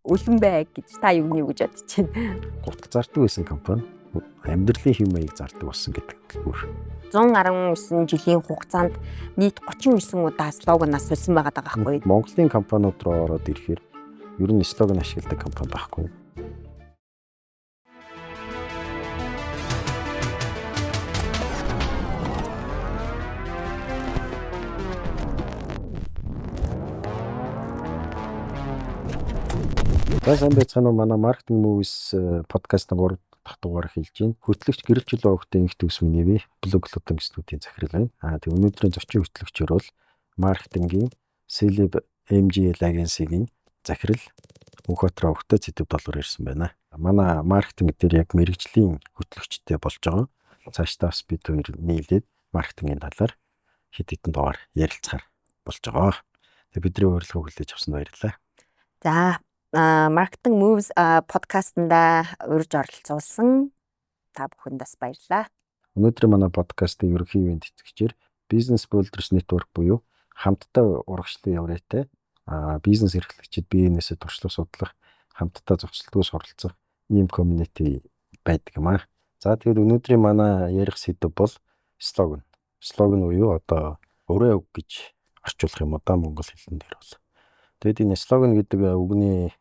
үлэн бай гэж та юу гэж бодож байна? Гутал зардаг байсан компани амьдралын хэв маяг зардаг болсон гэдэг бүр 119 жилийн хугацаанд нийт 39 удаа слоганаас сольсон байгаа байхгүй юу? Монголын компаниуд руу ороод ирэхээр ер нь слоган ашигладаг компани байхгүй. Сайн байцгаана уу, манай Marketing Movies подкастын 3 дахь дугаар хэлж байна. Хөтлөгч гэрэлжил өгтөө инх төс миний бий блог лотон студийн захирал байна. Тэг өнөөдрийн зочин хөтлөгчөр бол маркетингийн Celeb MGL агенцигийн захирал Мөнхбаатар өгтөө Цэдэв доллар ирсэн байна. Манай маркетинг дээр яг мэрэгжлийн хөтлөгчтэй болж байгаа. Цаашдаас бид хоёр нийлээд маркетингийн талаар хэд хэдэн дугаар ярилцахаар болж байгаа. Тэг бидний урилга хүлээж авсанд баярлалаа. За Marketing Movies подкастнда урьж оролцуулсан та бүхэндээ баярлалаа. Өнөөдөр манай подкастын ерөнхий ивент эцэгчээр Business Builders Network буюу хамтдаа урагшлын явраатай бизнес эрхлэгчид биенээсээ туршлага судлах, хамтдаа зохицолтгүй суралцах ийм community байдаг юм аа. За тэгээд өнөөдрийн манай ярих сэдэв бол слоган. Слоган буюу одоо өрөө үг гэж орчуулах юм удаа монгол хэлэн дээр бол. Тэгээд энэ слоган гэдэг үгний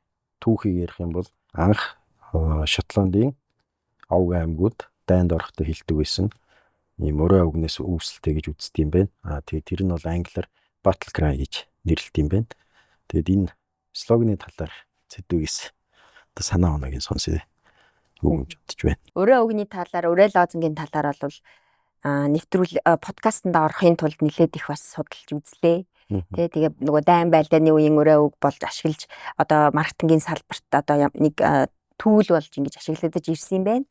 түүхийг ярих юм бол анх Шотландын Овг аймагуд дайнд орохдоо хэлдэг байсан ийм өрөө үгнээс үүсэлтэй гэж үздэг юм байна. Тэгээд тэр нь бол англиар battle cry гэж нэрлэдэг юм байна. Тэгээд энэ слоганы талаар Цэдвгээс одоо санаа оногийн сонсъё. Юу гэж бодож байна. Өрөө үгний талаар, өрөө лозунгийн талаар бол нэвтрүүл подкастнда орохын тулд нэлээд их бас судалж үзлээ. Тэгээ нөгөө дайн байлдааны үеийн өрөө үг болж ашиглаж одоо маркетингийн салбарт одоо нэг түүл болж ингэж ашиглагдаж ирсэн юм байна.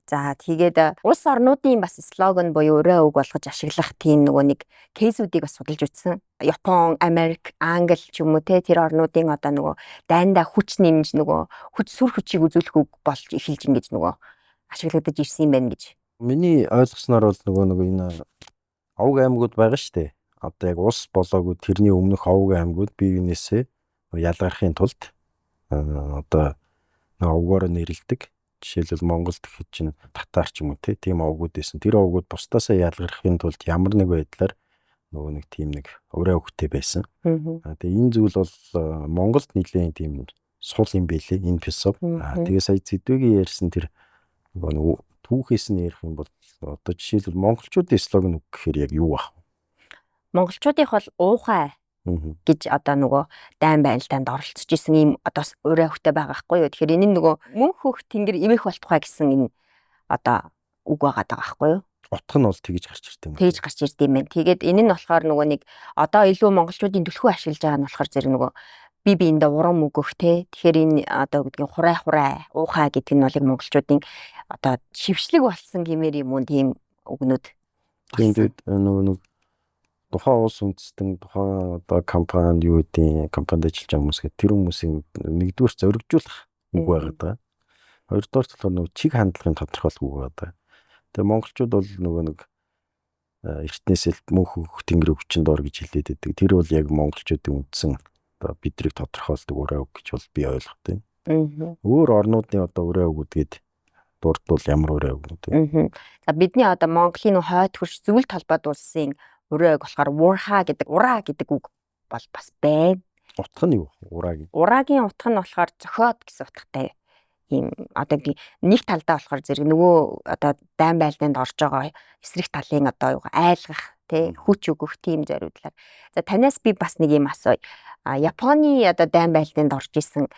За тэгээд улс орнуудын бас слоган буюу өрөө үг болгож ашиглах тийм нөгөө нэг кейсүүдийг бас судалж үзсэн. Япон, Америк, Англи ч юм уу тэр орнуудын одоо нөгөө дайндаа хүч нэмж нөгөө хүч сүр хүчийг үзүүлэх үг болж эхэлж ингэж нөгөө ашиглагдаж ирсэн юм байна гэж. Миний ойлгосноор бол нөгөө энэ Овг аймагуд байгаа шүү дээ. Одоо яг ус болоогүй тэрний өмнөх Овг аймагуд бие биенээсээ ялгархын тулд одоо овгоор нэрлэдэг. Жишээлбэл Монголд гэхэд чинь татар ч юм уу тийм овгууд байсан. Тэр овгууд бусдаасаа ялгархын тулд ямар нэг байдлаар нөгөө нэг тийм нэг өрөө өгтэй байсан. Тэгээ энэ зүйл бол Монголд нэлээд тийм сул юм байлээ энэ философи. Тэгээ сая Цэдвгийн ярьсан тэр нөгөө түүхээс нь ярих юм бол одоо жишээлбэл монголчуудын слоган үг гэхээр яг юу баг? Монголчуудынх бол уухай гэж одоо нөгөө дайн байлдаанд оролцож исэн ийм одоо өрөө хөхтэй байгаа байхгүй юу. Тэгэхээр энэ нөгөө мөн хөх тэнгэр имэх болтугай гэсэн энэ одоо үг байгаа даа байхгүй юу. Утга нь бол тэгж гарч ирдэг юм. Тэгж гарч ирдэг юм байна. Тэгээд энэ нь болохоор нөгөө нэг одоо илүү монголчуудын төлхөө ашиглаж байгаа нь болохоор зэрэг нөгөө бие биендээ урам өгөх те. Тэгэхээр энэ одоо гэдгийг хурай уухай гэдэг нь бол монголчуудын одоо шившлэг болсон гэмээр юм уу тийм үгнүүд. Тэгээд нөгөө тухайн улс үндэстэн тухайн одоо компанид юу гэдэг компанид ажиллаж байгаа хүмүүс гэдэг тэр хүмүүсийн нэгдүгээр зоригжуулах үг байгаа даа. Хоёрдугаар талаар нөгөө чиг хандлагын тодорхойлох үг байгаа даа. Тэгээ монголчууд бол нөгөө нэг эртнээсээ мөнх хөх тэнгэр өвчин доор гэж хэлээд байдаг. Тэр бол яг монголчуудын үндсэн одоо бидрийг тодорхойлдог өрөө үг гэж бол би ойлгодог юм. Өөр орнуудын одоо өрөө үгүүд дурдвал ямар өрөө үгнүүд вэ? За бидний одоо Монголын хойд хөрш зөвлөлт холбоод улсын өрөө үг болохоор ураа гэдэг үг бол бас байна. Утга нь юу? Ураагийн. Ураагийн утга нь болохоор зохиод гэсэн утгатай. Ийм одоо нэг талдаа болохоор зэрэг нөгөө одоо дайн байлдаанд орж байгаа эсрэг талын одоо айлгах хүч өгөх тийм зориудлаар. За танаас би бас нэг юм асууя. Японы одоо дайн байлдаанд орж исэн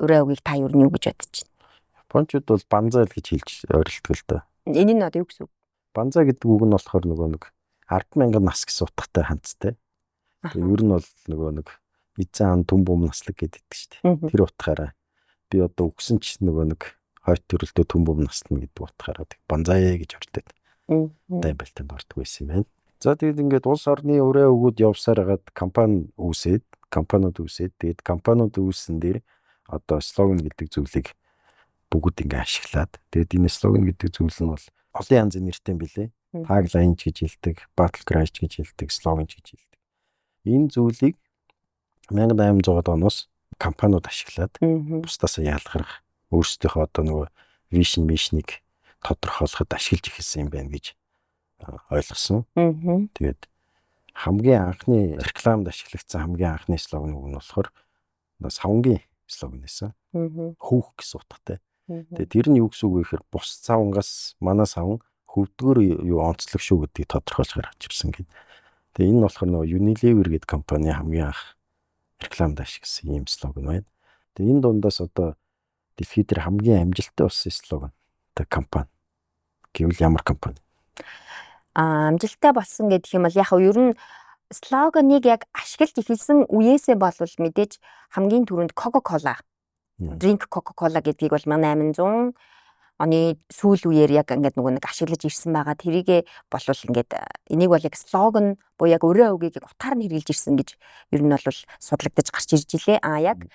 өрөө үгийг та юу гэж бодож байна? Япончууд бол банзай л гэж хэлж ойрлдог л доо. Энэ нь одоо юу гэсэн үг? Банзай гэдэг үг нь болохоор нөгөө нэг 10,000 нас гэсэн утгатай хандтай. Тэгээ ер нь бол нөгөө нэг эзэн хан түн бум наслаг гэдэг шүү дээ. Тэр утгаараа би одоо өгсөн ч нөгөө нэг хойт төрөлдөө түн бум наслна гэдэг утгаараа банзай гэж ордог. Дайн байлдаанд ордог байсан юм байна. За тэгээд ингээд улс орны өрөө өгүүд явсаар хагаад компаниуд үүсээд тэгээд компаниуд үүссэн дээр одоо слоган гэдэг зүйлийг бүгд ингээд ашиглаад тэгээд энэ слоган гэдэг зүйл нь бол олон янзын нэртэй юм билээ. Tagline гэж хэлдэг, battle cry гэж хэлдэг, слоган гэж хэлдэг. Энэ зүйлийг 1800-аад оноос компаниуд ашиглаад бусдаасаа ялгарах өөрсдийнхөө одоо нөгөө вишн мишнийг тодорхойлоход ашиглаж эхэлсэн юм байна гэж ойлгосон. Тэгээд хамгийн анхны рекламад ашиглагдсан хамгийн анхны слоган нь болохоор савнгийн слоган байсан. Хөвөх гэсэн утгатай. Тэгээд тэр нь юу гэсэн үг вэ гэхээр бус савнгаас манай савн хөвдгөр юу онцлог шүү гэдгийг тодорхойлж гаргаж ирсэн гэдэг. Тэгээд энэ нь болохоор нөгөө Unilever гэдэг компани хамгийн анх рекламад ашигласан ийм слоган байна. Тэгээд энэ дундаас одоо дэлхийд дээр хамгийн амжилттай болсон слоган одоо компани гэвэл ямар компани? Амжилттай болсон гэдэг юм бол яг нь ер нь слоганыг яг ашиглаж эхэлсэн үеэсээ болвол мэдээж хамгийн түрүүнд Coca-Cola, Drink Coca-Cola гэдгийг бол 1800 оны сүүл үеэр яг ингээд нөгөө нэг ашиглаж ирсэн байгаа. Тэрийгэ болвол ингээд энийг бол яг слоган буюу яг өрөө үгийг утгаар нь хэрэгжилж ирсэн гэж ер нь бол судлагдаж гарч ирж илээ. Яг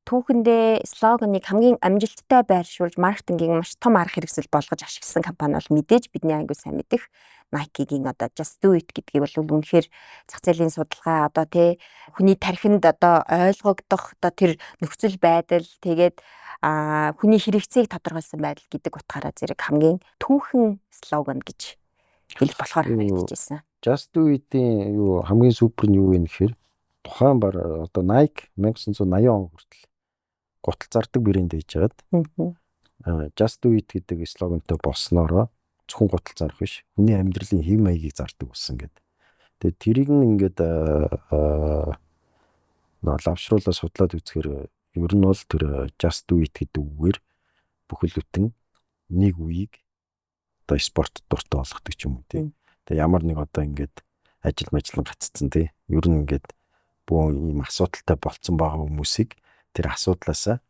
түүхэндээ слоганыг хамгийн амжилттай байршуулж маркетингийн маш том арга хэрэгсэл болгож ашигласан компани бол мэдээж бидний аягүй сайн мэдих Nike-гийн одоо Just Do It гэдгийг бол үнэхээр зах зээлийн судалгаа одоо хүний тархинд одоо ойлгогдох одоо тэр нөхцөл байдал тэгээд хүний хэрэгцээг тодорхойлсон байдал гэдэг утгаараа зэрэг хамгийн түүхэн слоган гэж хэлэх болохоор хэрэгжижсэн. Just Do It-ийн юу хамгийн супер нь юу вэ гэхээр тухайн бар одоо Nike 1980 он хүртэл гутал зардаг брэнд хийж байгаад Just Do It гэдэг слогантай болсноороо зөвхөн гутал зарах биш хүний амьдралын хэв маягийг зардаг болсон гэдэг. Тэгээд тэрийг ингээд лавшруулаа судлаад үзэхээр ер нь бол тэр Just Do It гэдэг үгээр бүхэл бүтэн нэг үеийг одоо спорт дуртай болгодог ч юм уу тийм. Тэгээд ямар нэг одоо ингээд ажил гаццсан тийм. Ер нь ингээд бөө ийм асуудалтай болцсон байгаа хүмүүсийг тэр асуудлаасаа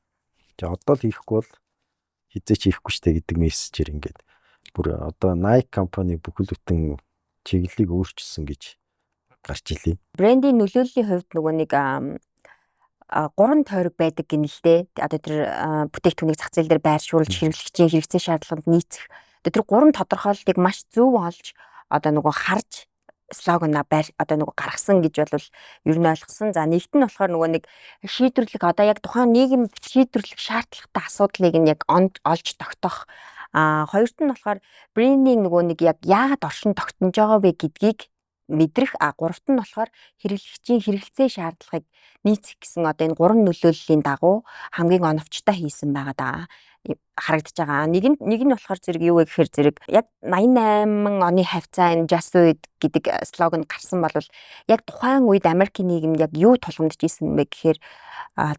одоо л хийхгүй бол хизээч хийхгүй штэ гэдэг мессежээр ингээд бүр одоо Nike компани бүхэл бүтэн чиглэлийг өөрчилсөн гэж гарч илээ. Брендийн нөлөөллийн хувьд нөгөө нэг 3 тойрог байдаг гин л дээ. Одоо тэр бүтээгдэхүүнийг зах зээл дээр байршуулж хэрэглэгчийн хэрэгцээ шаардлаганд нийцэх. Тэр 3 тодорхойлолтыг маш зөв олж одоо нөгөө харж слогана одоо нөгөө гаргасан гэж бол ер нь ойлгосон. За нэгт нь болохоор нөгөө нэг шийдвэрлэх одоо яг тухайн нийгэм шийдвэрлэх шаардлагатай асуудлыг нь яг олж тогтоох. Хоёрт нь болохоор брендинг нөгөө нэг яг яагаад оршин тогтнож байгаа вэ гэдгийг мэдрэх. Гуравт нь болохоор хэрэглэгчийн хэрэгцээ шаардлагыг нийцэх гэсэн одоо энэ 3 нөлөөллийн дагуу хамгийн оновчтой хийсэн байгаа даа харагдаж байгаа. Нэг нь болохоор зэрэг юу вэ гэхээр зэрэг яг 88 оны хавцаа энэ Just Do It гэдэг слоган гарсан бол яг тухайн үед Америкийн нийгэмд яг юу тулгамдж исэн бэ гэхээр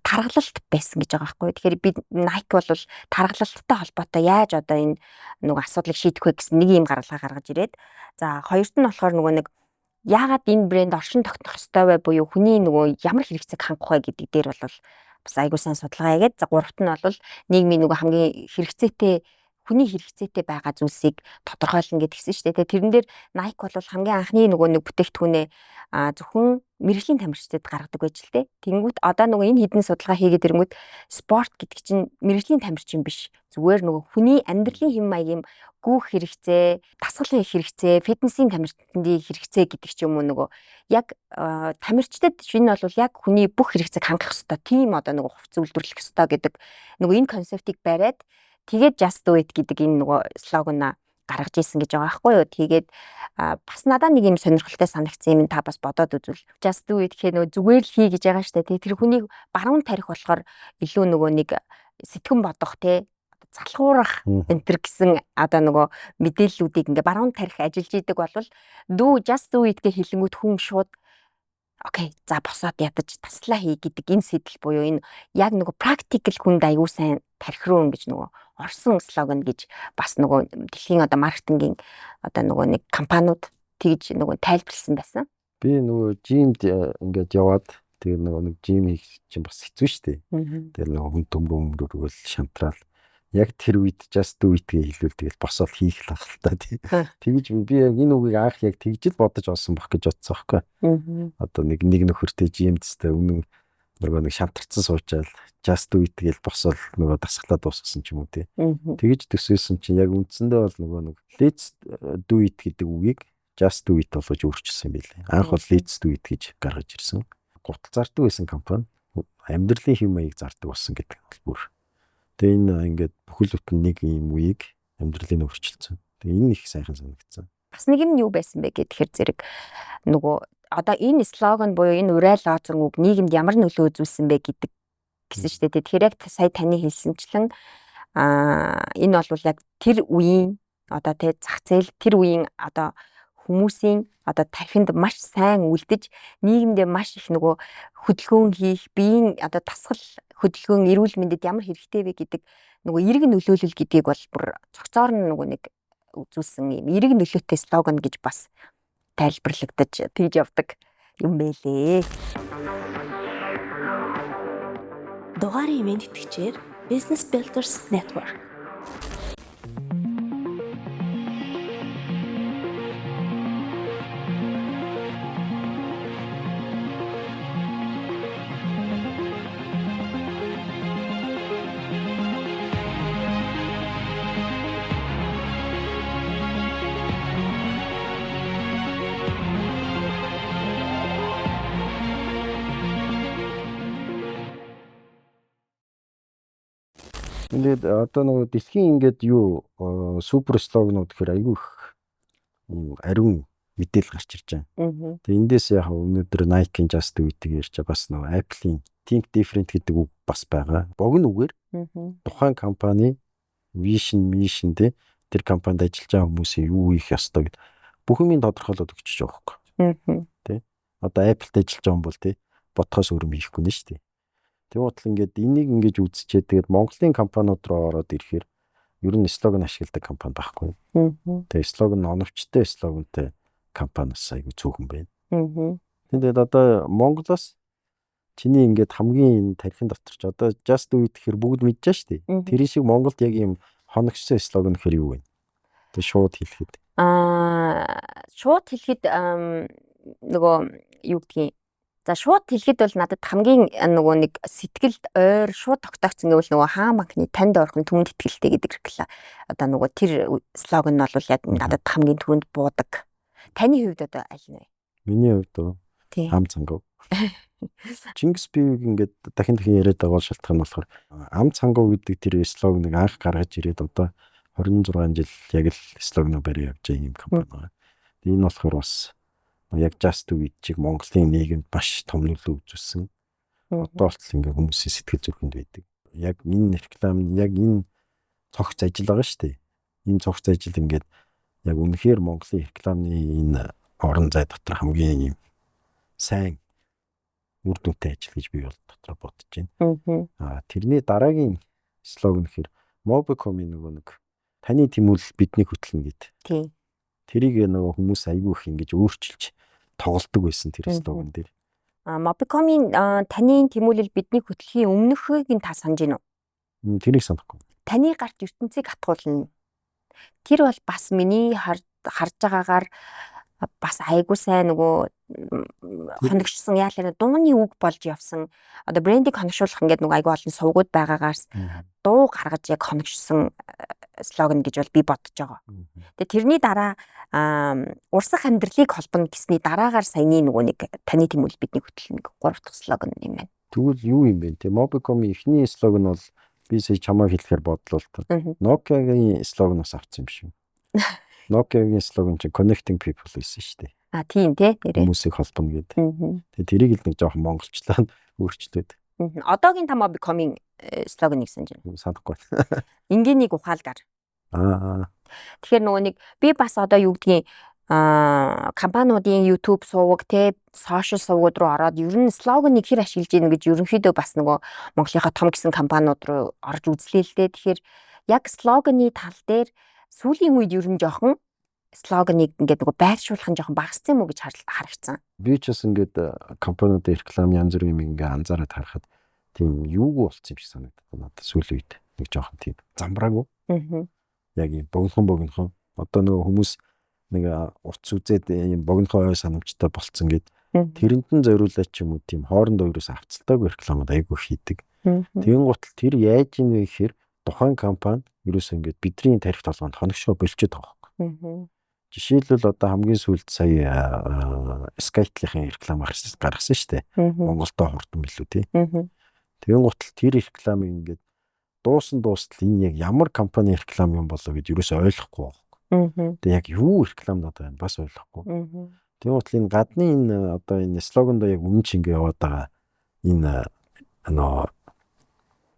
таргалалт байсан гэж байгаа байхгүй. Тэгэхээр би Nike бол таргалалттай холбоотой яаж одоо энэ нөгөө асуудлыг шийдэх вэ гэсэн нэг юм гаргалгаа гаргаж ирээд. За хоёрт нь болохоор нөгөө нэг яагаад энэ брэнд оршин тогтнох ёстой вэ буюу хүний нөгөө ямар хэрэгцээг хангах вэ гэдэг дээр бол бас айгуу сайн судалгаа хийгээд. За гуравт нь бол нийгмийн нөгөө хамгийн хэрэгцээтэй хүний хэрэгцээтэй байгаа зүйлсийг тодорхойлно гэдгийгсэн шүү дээ. Тэрэн дээр Nike бол хамгийн анхны нөгөө нэг бүтээгдэхүүнээ зөвхөн мэрэгжлийн тамирчдад гаргадаг байж л дээ. Тэнгүүт одоо нөгөө энэ хідэн судалгаа хийгээд ирэнгүүт спорт гэдэг чинь мэрэгжлийн тамирчин биш. Зүгээр нөгөө хүний амьдралын хэм маягийн гүүх хэрэгцээ, дасгалын хэрэгцээ, фитнесийн тамирчдын хэрэгцээ гэдэг ч юм уу нөгөө яг тамирчдад шинэ бол яг хүний бүх хэрэгцээг хангах ёстой. Тийм одоо нөгөө хувц үйлдвэрлэх ёстой гэдэг нөгөө энэ концептыг бариад тэгээд Just Do It гэдэг энэ нөгөө слогана гаргаж ийсэн гэж байгаа байхгүй юу. Тэгээд бас надад нэг юм сонирхолтой санагдсан юм та бас бодоод үзвэл Just Do It гэхээ нөгөө зүгээр л хий гэж байгаа штэ. Тэр хүнийг баруун тарих болохоор илүү нөгөө нэг сэтгэн бодох залхуурах энтер гэсэн одоо нөгөө мэдээллүүдийг ингээ баруун тарих ажиллаж идэг болвол Just Do It гэ хэлэнгүүт хүн шууд окей за босоод ядаж таслаа хий гэдэг энэ сэтэл буюу энэ яг нөгөө практикл хүнд аягүй сайн тарих руу ингэж нөгөө орсон слоган гэж бас нөгөө дэлхийн одоо маркетингийн одоо нөгөө нэг компаниуд тэгж нөгөө тайлбарлсан байсан. Би нөгөө жимд ингээд яваад тэгээ нөгөө нэг жим хийх чинь бас хэцүү шүү дээ. Тэгээ нөгөө хүн төмрөмрөөргөл шантраал яг тэр үед Just Do It гээ хэлвэл тэгэл босоод хийх л ахaltaа тий. Тэгж би яг энэ үгийг анх яг тэгж л бодож олсон баг гэж бодсон байхгүй. Одоо нэг нөхөртэй жимдстэй өмнө нөгөө нэг шантарцсан суучаал Just Do It гээл босоод нөгөө дасгалаа дуусгасан ч юм уу тий. Тэгж төсөөсөн чинь яг үндсэндээ бол нөгөө нэг Let's Do It гэдэг үгийг Just Do It болгож өөрчилсөн юм билээ. Анх бол Let's Do It гэж гаргаж ирсэн. Гутал зардаг байсан компани амьдралын хэм маяг зардаг болсон гэдэг нь бүр. Тэгээ энэ ингээд бүхэл бүтэн нэг юм үеийг амьдралын өөрчилсөн. Тэгээ энэ их сайхан санагдсан. Бас нэг нь юу байсан бэ гэхээр зэрэг нөгөө одоо энэ слоган буюу энэ урайл лозунг үг нийгэмд ямар нөлөө үзүүлсэн бэ гэдэг гэсэн шүү дээ. Тэгэхээр яг сая таны хэлсэнчлэн энэ бол яг тэр үеийн одоо тэ зах зээл тэр үеийн одоо хүмүүсийн одоо тархинд маш сайн үлдэж нийгэмдээ маш их нөгөө хөдөлгөөн хийх, биеийн одоо дасгал хөдөлгөөн эрүүл мэндэд ямар хэрэгтэй вэ гэдэг нөгөө эрг нөлөөлөл гэдгийг бол бүр цогцоор нь нөгөө нэг үзүүлсэн юм эрг нөлөөтэй слоган гэж бас тайлбарлагдаж тэгж явдаг юм байлээ. Дугаарыг мэдтгэжээр Business Builders Network. Ингээд одоо нөгөө дэлхийн ингээд юу супер слогнууд гэхээр айгүй их ариун мэдээлэл гарч ирж байгаа. Тэгээ эндээс яг өнөөдөр Nike-ийн Just Do It-ийг ярьж байгаа бас нөгөө Apple-ийн Think Different гэдэг үг бас байгаа. Богино үгээр тухайн компани vision, mission тэр компанид ажиллаж байгаа хүмүүсийн юу хийх ёстой гэд бүх юмыг тодорхойлоод өгч байгаа байхгүй. Тэ. Одоо Apple-д ажиллаж байгаа юм бол тэ бодхоос өөр юм хийхгүй нэ шүү дээ. Тэг утал ингээд энийг ингэж үзчихээ тэгээд Монголын компаниуд руу ороод ирэхээр ер нь слоган ашигладаг компани байхгүй. Тэгээд слоган оновчтой слогантай компани бас айгүй цөөхөн байна. Тэгээд одоо Монголоос чиний ингээд хамгийн энэ тархин дотор ч одоо Just Do It гэхээр бүгд мэдчихэж шүү дээ. Тэр шиг Монголд яг ийм хоногчтой слоган гэхээр юу вэ? Тэг шууд хэлэхэд. Шууд хэлэхэд нөгөө юу гэдгийг за шууд хэлэхэд бол надад хамгийн нөгөө нэг сэтгэлд ойр шууд тогтоогцсон гэвэл нөгөө хаан банкны танд орхон түмэнд итгэлтэй гэдэг хэрэглээ. Одоо нөгөө тэр слоган нь бол яг надад хамгийн түрүүнд буудаг. Таны хувьд одоо аль нь вэ? Миний хувьд ам цангав. Чингис Бивийг ингээд дахин яриад байгаа шалтгаан нь болохоор ам цангав гэдэг тэр слоганыг анх гаргаж ирээд одоо 26 жил яг л слоганыг барьж явж байгаа юм компани байна. Энэ болохоор бас яг Just Do It чиг Монголын нийгэмд маш том нөлөө үзүүлсэн. Одоо болтол ингээ хүмүүсийн сэтгэл зүрхэнд байдаг. Яг энэ реклам яг энэ цогц ажил байгаа шүү дээ. Энэ цогц ажил ингээд яг үнэхээр Монголын рекламны энэ орон зай дотор хамгийн юм сайн үр дүнтэй ажил гэж би бол дотроо бодож байна. Тэрний дараагийн слоган гэхээр Mobicom-ийн нөгөө нэг таны тэмүүлэл бидний хөтлөнө гэд. Тийм. Тэрийг нөгөө хүмүүс айгүй их ингэж өөрчилж тоглолдог байсан тэр слоган дээр. Mobicom-ийн таны тэмүүлэл бидний хөтлөхийн өмнөхийг та санаж байна уу? Тэрийг санахгүй. Таны гарт ертөнцийг хатгуулна. Тэр бол бас миний харж байгаагаар бас айгуу сайн нөгөө хоногшсон яалаа дууны үг болж явсан. Одоо брендийг хоногшуулах ингээд нөгөө айгуу олон сувгууд байгаагаас дуу гаргаж яг хоногшсон слоган гэж бол би бодож байгаа. Тэгээ тэрний дараа урсах амьдралыг холбоно гэсний дараагаар саяны нөгөө нэг таны тэмүүлэл бидний хөтлөнө 3 дахь слоган юм байна. Тэгвэл юу юм бэ те? Mobicom-ийн эхний слоган бол би сая чамайг хэлэхээр бодлоо л та. Nokia-гийн слоганаас авсан юм шиг. Nokia-гийн слоган чинь Connecting People байсан шүү дээ. Тийм тий нэрээ. Хүмүүсийг холбоно гэдэг. Тэгээ тэрийг л нэг жоохон монголчлаад өөрчлөөд. Одоогийн та Mobicom-ийн слоганыг санаж байна. Санахгүй. Энгийнийг ухаалгаар. Тэгэхээр нөгөө нэг би бас одоо юу гэдгийг компаниудын YouTube суваг те сошиал сувгууд руу ороод ер нь слоганыг хэр ашиглаж ийн гэж ерөнхийдөө бас нөгөө Монголынхаа том гэсэн компаниуд руу орж үзлээ л дээ. Тэгэхээр яг слоганы тал дээр сүүлийн үед ер нь жоохон слоганыг ингээд нөгөө байршуулах нь жоохон багассан юм уу гэж харагдсан. Би ч бас ингээд компаниудын реклам янз бүрийн юм ингээд анзаараад харахад тийм юуг болсон юм шиг санагдав надад сүүлийн үед. Нэг жоохон тийм замбраагүй. Яг юм богинохон одоо нөгөө хүмүүс нэг урт үзээд юм богинохон ой санамжтай болцсон гэд тэрэнд нь зориулаад ч юм уу тийм хоорондоо ерөөс авцалтаагүй рекламад айгүй хийдэг. Тэгэн гутал тэр яаж ийн вэ гэхээр тухайн компани ерөөсөө ингээд бидний тарих толгойд хоногшоо болчиход байгаа юм. Жишээлбэл одоо хамгийн сүүлд сая Skytel-ийн реклам гаргасан шүү дээ. Монголдо хурдан билүү тий. Тэгэн гутал тэр рекламыг ингээд дуустал энэ яг ямар компани реклам юм болоо гэж юусоо ойлгохгүй байна. Тэгээ яг юу реклам надад байна бас ойлгохгүй. Тэгэн гутал энэ гадны энэ одоо энэ слогонд яг өмнө ингэ яваад байгаа энэ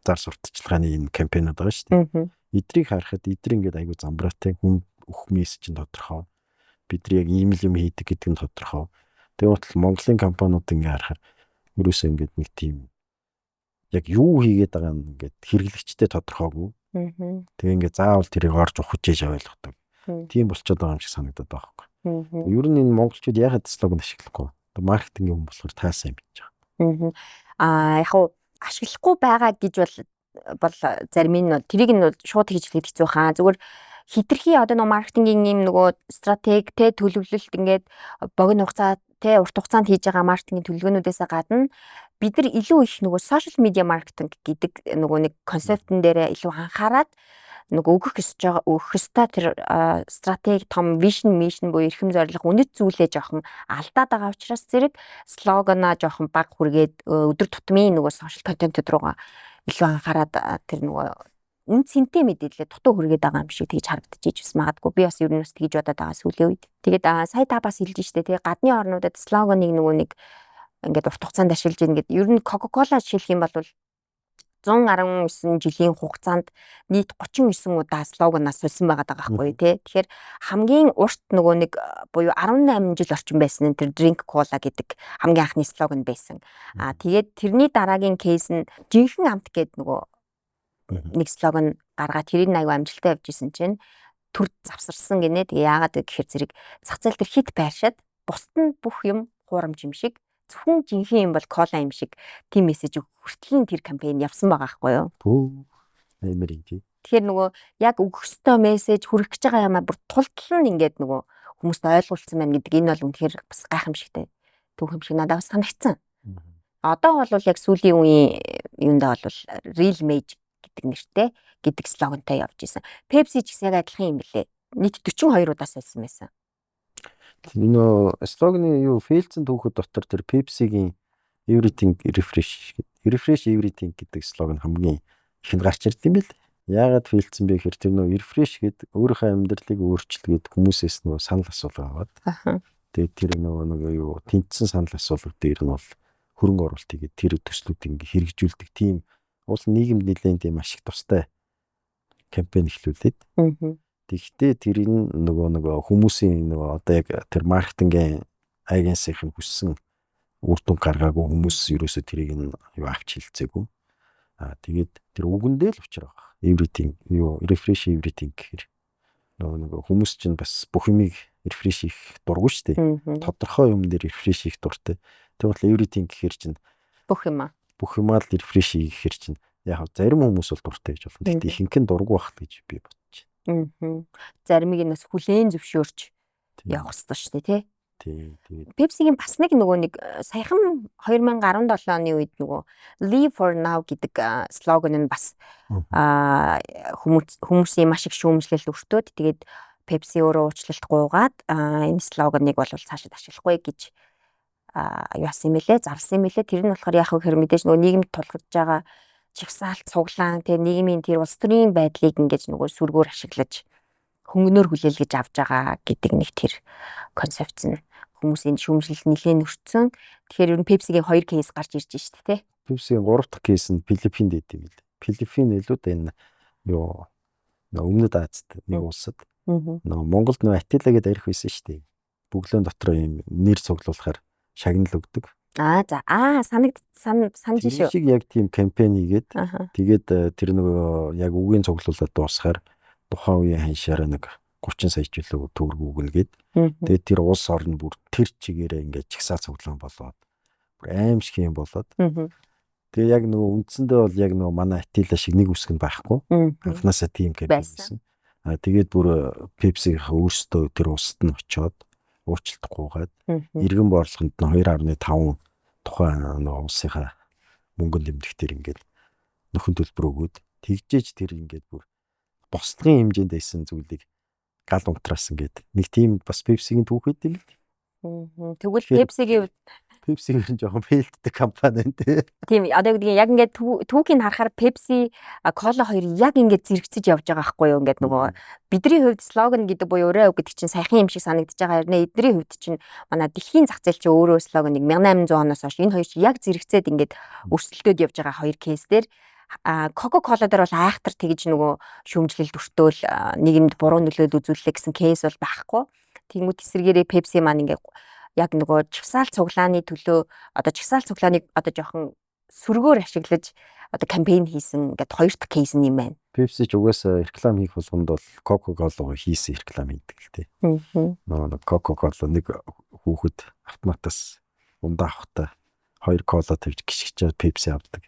зар сурталчилгааны энэ кампанууд байгаа шүү дээ. Эдрийг харахад эдэр ингээд айгу замбраатай хүн өх мессеж нь тодорхой. Бид нар яг ийм юм хийдэг гэдэг нь тодорхой. Тэгэн гутал Монголын компаниуд ингээд харахаар ерөөсөө ингээд нэг тийм яг юу хийгээд байгаа нь ингээд хэрэглэгчтэй тодорхойгүй. Тэгээ ингээд заавал тэрийг орж ухаж ийж ойлгодог. Тийм болчиход байгаа юм шиг санагдаад байгаа байхгүй. Ер нь энэ монголчууд яагаад слогон ашиглахгүй? Маркетингийн хүн болохоор та сайн мэдж байгаа. Яг хуу ашиглахгүй байгаа гэж бол зарим нь тэрийг нь шууд хийж хэлэх хэцүү хаа. Зүгээр хитрхи одоо нөгөө маркетингийн юм нөгөө стратеги те төлөвлөлт ингээд богино хугацаа те урт хугацаанд хийж байгаа маркетингийн төлөвлөгөөнүүдээс гадна бид нар илүү их нөгөө сошиал медиа маркетинг гэдэг нөгөө нэг концептн дээр илүү анхаарад нөгөө өгөх ёстой тэр стратеги том вижн мишн буюу эрхэм зорилго үнэт зүйлээ жоохон алдаад байгаа учраас зэрэг слогоно жоохон баг хүргээд өдөр тутмын нөгөө сошиал контентууд руугаа илүү анхаарад тэр нөгөө үн цэнтэй мэдээлэл дутуу хүргээд байгаа юм шиг тэгж харагдчихж бас магадгүй би бас ер нь бас тэгж бодоод байгаа сүүлийн үед. Тэгээд сая та бас хэлж штэ тэгээ гадны орнуудад слогоныг нөгөө нэг ингээд урт хугацаанд ашиглаж ийн гэдэг. Ер нь Coca-Cola жишээлх юм бол 119 жилийн хугацаанд нийт 39 удаа слогоноос сольсон байгаа байхгүй тий. Тэгэхээр хамгийн урт нөгөө нэг буюу 18 жил орчим байсан нь тэр Drink Cola гэдэг хамгийн анхны слогон байсан. Тэгээд тэрний дараагийн кейс нь жинхэнэ амт гэдэг нөгөө нэг слогон гаргаад тэрийг аягүй амжилттай явж исэн чинь төр завсарсан гинэ. Тэгээ яагаад гэхээр зэрэг зах зээл дээр хит байршаад бусд нь бүх юм хуурамч юм шиг зөвхөн жинхэнэ юм бол кола юм шиг тийм мессеж хүртэл тэр кампань явсан байгаа байхгүй юу? Амар юм тий. Тэгэхээр нөгөө яг өгөх ёстой мессеж хүрэх гэж байгаа юмаа бүр тултал нь ингээд нөгөө хүмүүст ойлгуулсан байна гэдэг энэ бол үнэхээр бас гайхамшигтай. Түүх юм шиг надад бас санагдсан. Одоо бол яг сүүлийн үеийн юундаа бол real image гэдэг нэртэй гэдэг слогонтой явж исэн. Pepsi ч гэсэн яг адилхан юм билээ. Нийт 42 удаа сольсон байсан. Энэ слогны юу фейлцэн түүхэд дотор тэр Pepsi-гийн everything refresh everything гэдэг слоган хамгийн ихэнд гарч ирд юм бэл. Яагаад фейлцэн бэ гэхээр тэр нөө refresh гэдэг өөрийнхөө амьдралыг өөрчилгээд хүмүүсээс нөө санал асуулга аваад. Тэгээд тэр нөгөө юу тэнцсэн санал асуулга дээр нь бол хөрөнгө оруулалт хийгээд тэр төслүүдийг хэрэгжүүлдэг тийм уул нийгэмд нэлээд тийм ашиг тустай кампань эхлүүлээд. Тэгтээ тэр нөгөө хүмүүсийн нөгөө одоо яг тэр маркетингийн агенцийн хүссэн үр дүн гаргаагүй хүмүүс ерөөсөө тэрийг юу авч хэлцээгүй. Тэгээд тэр үгэндээ л учраа байгаа. Everything юу refresh everything гэхээр нөгөө хүмүүс чинь бас бүх юмыг refresh хийх дурггүй шүү дээ. Тодорхой юм дээр refresh хийх дуртай. Тэгвэл everything гэхээр чинь бүх юмаа л refresh хийхээр чинь яг зарим хүмүүс бол дуртай гэж болно. Тэгтээ ихэнх нь дурггүй байх гэж би бодож байна. Заримыг нь бас хүлээн зөвшөөрч явах хэрэгтэй шүү дээ тий. Тэгээд Pepsi-гийн бас нэг нөгөө нэг саяхан 2017 оны үед нөгөө Live for Now гэдэг слоган нь бас хүмүүсийн маш их шүүмжлэл өртөөд тэгээд Pepsi өөрөө уучлалт гуйгаад энэ слоганыг бол цаашид ашиглахгүй гэж яасан юм бэлээ, зарласан юм бэлээ. Тэр нь болохоор яг хэр мэдээж нөгөө нийгэмд тулгарч байгаа чагсаалт, цуглаан, тэгээ нийгмийн тэр улс төрийн байдлыг ингэж нөгөө сүргээр ашиглаж хөнгөнөөр хүлээлгэж авч байгаа гэдэг нэг тэр концепц нь хүмүүсийн шүүмжлэлд нэлээд өртсөн. Тэгэхээр ер нь Pepsi-гийн 2 кейс гарч ирж байна шүү дээ. Pepsi-гийн 3 дахь кейс нь Филиппинд байт юм бэл. Филиппин илүү энэ юу өмнөд Азид нэг улсад Монголд нөө Атила гэдээ арих байсан шүү дээ. Бөглөөн дотор юм нэр цуглуулахаар шагнал өгдөг. Санаж шүү. Шиг яг тийм кампань хийгээд тэгээд тэр нөгөө яг үгийн цуглуулаад дуусахаар тухайн үеийн ханшаараа нэг 30 сая жилөө төгрөг өгнө гээд тэгээд тэр улс орн бүр тэр чигээрээ ингээд чагсаа цуглаан болоод бүр аимшиг юм болоод тэгээд яг нөгөө үндсэндээ бол яг нөгөө манай Атила шиг нэг үсэг нь байхгүй анханасаа тийм кампань хийсэн. Тэгээд бүр Pepsi-ийнхаа өөрсдөө тэр улсад нь очиод уучлалт гуйгаад иргэн борлоход нь 2.5 тухайн нөгөө улсынхаа мөнгөнд нэмдэгтэр ингээд нөхөн төлбөр өгөөд тэгжээж тэр ингээд бүр босдгын хэмжээнд байсан зүйлийг гал унтраасан гэдэг. Нэг тийм бас Pepsi-гийн түүх байт юм. Тэгвэл Pepsi-гийн Pepsi гэр нь жоохон фейлддэг компани тий. Тийм одоо гэдэг яг ингээд түүхийг харахаар Pepsi, Cola хоёр яг ингээд зэрэгцэж явж байгаа байхгүй юу? Ингээд нөгөө бидний хувьд слоган гэдэг буюу өрөө үг гэдэг чинь саяхан юм шиг санагдаж байгаа хэрнээ эдний хувьд чинь манай дэлхийн зах зээл чинь өөрөө слоганыг 1800 оноос хойш энэ хоёр чинь яг зэрэгцээд ингээд өрсөлдөд явж байгаа хоёр кейс дээр Coca-Cola дээр бол айхтар тэгж нөгөө шүүмжлэлд өртөөл нийгэмд буруу нөлөөлөл үзүүллээ гэсэн кейс бол байхгүй. Тэнгүүд эсрэгээрээ Pepsi маань ингээд яг нөгөө чагсаал цуглааны төлөө одоо чагсаал цуглааныг одоо жоохон сөргөөр ашиглаж одоо кампайн хийсэн ингээд хоёр дахь кейс юм байна. Pepsi ч угаасаа реклам хийх болгонд бол Coca-Cola хийсэн реклам хийдэг л тий. Нөгөө Coca-Cola нэг хүүхэд автоматас ундаа авахтаа 2 кола тавьж гიშгчээд Pepsi авдаг.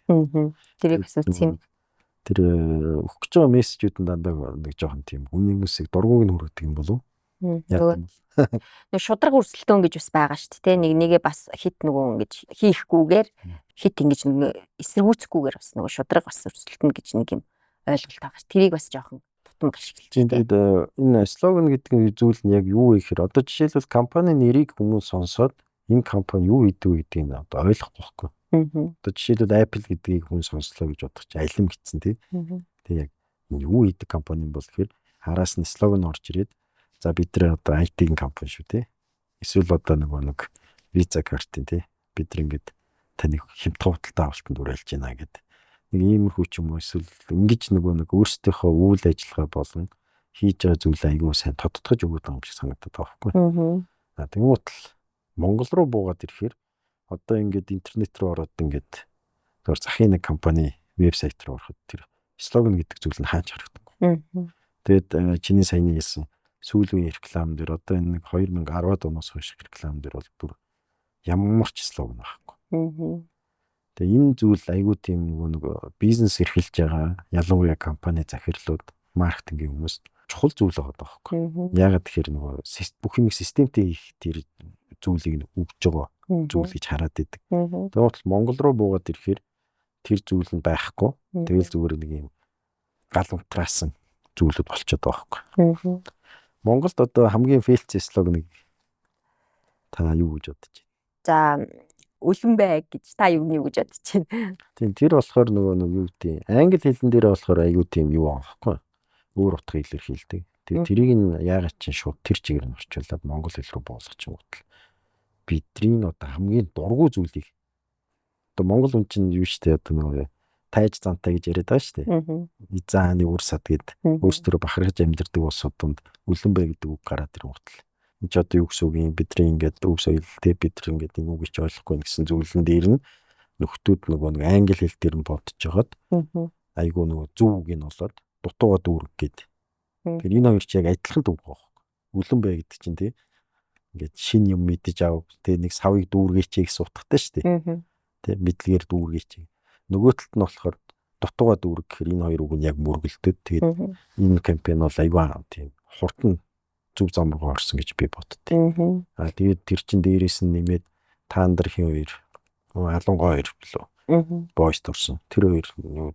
Тэрийг бас үтсэн юм. Тэр өгөх гэж байгаа мессежүүд нь дандаа нэг жоохон тийм хүмүүсийг дургуг нь хүргэдэг юм болов уу? Нэг шудраг өрсөлдөөн гэж бас байгаа шүү дээ. Нэгээ бас хит нөгөө ингэж хийхгүйгээр хит ингэж нэг эсэргүүцэхгүйгээр бас нөгөө шудраг бас өрсөлдөнө гэж нэг юм ойлголт байгаа ш. Тэрийг бас жоохон тутам ашиглаж байна. Тэгээд энэ слоган гэдэг зүйл нь яг юу вэ гэхээр одоо жишээлбэл компани нэрийг хүмүүс сонсоод энэ компани юу хийдэг гэдгийг нь одоо ойлгохгүй байхгүй. Одоо жишээлбэл Apple гэдгийг хүн сонслоо гэж бодох чи алим гэсэн тий. Тэгээ яг юу хийдэг компани юм бол гэхээр хараас нь слоган орж ирээд за бид нар одоо IT-ийн компани шүү тий. Эсвэл одоо нэг Visa картын тий. Бид нар ингээд таныг хямдхан худалдаа авалтанд уриалж байна гэдэг. Нэг иймэрхүү ч юм уу эсвэл ингэж нэг өөрсдийнхөө үйл ажиллагаа болон хийж байгаа зүйл айгүй сайн тодтогч өгöd байгаа юм шиг санагдаад байгаа байхгүй. Тэгмүүд л Монгол руу буугаад ирэхээр одоо ингээд интернет рүү ороод ингээд зөвхөн захын нэг компани вебсайт руу ороход тэр слоган гэдэг зүйл нь хаач харагддаг. Тэгээд чиний саяны хэлсэн сүүлийн реклам дээр одоо энэ 2010-ад оноос хойш реклам дээр бол бүр ямар ч слоган байхгүй. Тэгээ энэ зүйл айгүй тийм нэг бизнес эрхэлж байгаа ялангуяа компани захирлууд маркетингийн хүмүүс чухал зүйл байгаа байхгүй. Ягаад тэгэхээр бүх юм системтэй их тэр зүйлийг өгж байгаа зүйл гэж хараад идэг. Тэгээд Монгол руу буугаад ирэхээр тэр зүйл нь байхгүй. Тэгэл зүгээр нэг юм гал унтраасан зүйлүүд болчиход байгаа байхгүй. Монголд одоо хамгийн фейлцсэн слоганыг та юу гэж бодож байна? За үлэн бай гэж та юу гэж бодож байна? Тийм тэр болохоор нөгөө юу гэдэг англи хэлэн дээр болохоор аюу тийм юу аахгүй. Өөр утга илэрхийлдэг. Тэгээд тэрийг нь яагаад ч шууд тэр чигээр нь орчуулад монгол хэл рүү буулгах ч юм уу. Бидний одоо хамгийн дургүй зүйлийг одоо монгол хүн чинь юу штэ одоо нөгөө тайж зантай гэж яриад байгаа штэ. Изааны үрсад гэд өөрсдөө бахархаж амьдэрдэг улсуудад үлэн бай гэдэг үг гараад ирэнгүүтэл энэ ч одоо юу гэсэн үг юм бидний ингээд өв соёлтэй бид нар ингээд энэ үг гэж ойлгохгүй гэсэн зүйлэн дээр нь нөхдүүд нөгөө нэг англи хэл дээр нь бодож жагаад айгуу нөгөө зөв үг нь болоод дутууга дүүрэг гэд. Тэр энэ хоёр ч яг адилхан үг байгаа. Үлэн бай гэдэг чинь тий ингээд шин юм мэдэж ав тий нэг савыг дүүргээч гэсэн утгатай шүү дээ. Тий мэдлэгээр дүүргээч. Нөгөө талд нь болохоор дутууга дүүрэг гэхээр энэ хоёр үг нь яг мөргөлдөд. Тэгээд энэ кампайн бол айгүй тийм хурдан зүв зам руу орсон гэж би боддتي. Тэгээд тэр чин дээрээс нь нэмээд таандрхийн хоёр алунгой хоёр билүү. Бойст орсон. Тэр хоёр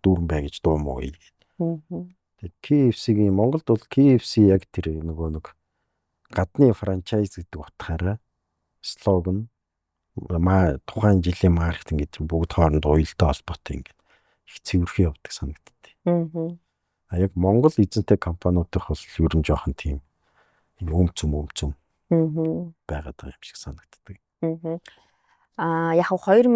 дүүрэн бай гэж дуу муу ий. Тэгээд KFC-ийн Монголд бол KFC яг тэр нэг гадны франчайз гэдэг утгаараа слоган тухайн жилийн маркетинг гэдэг бүгд хоорондоо уялдаа холбоотой ингээд их цэвэрхэн явдаг санагдтыг. Яг Монгол эзэнтэй компаниудах бол ер нь жоохон тийм өмцөм байгаад байгаа юм шиг санагддаг. Яг 2000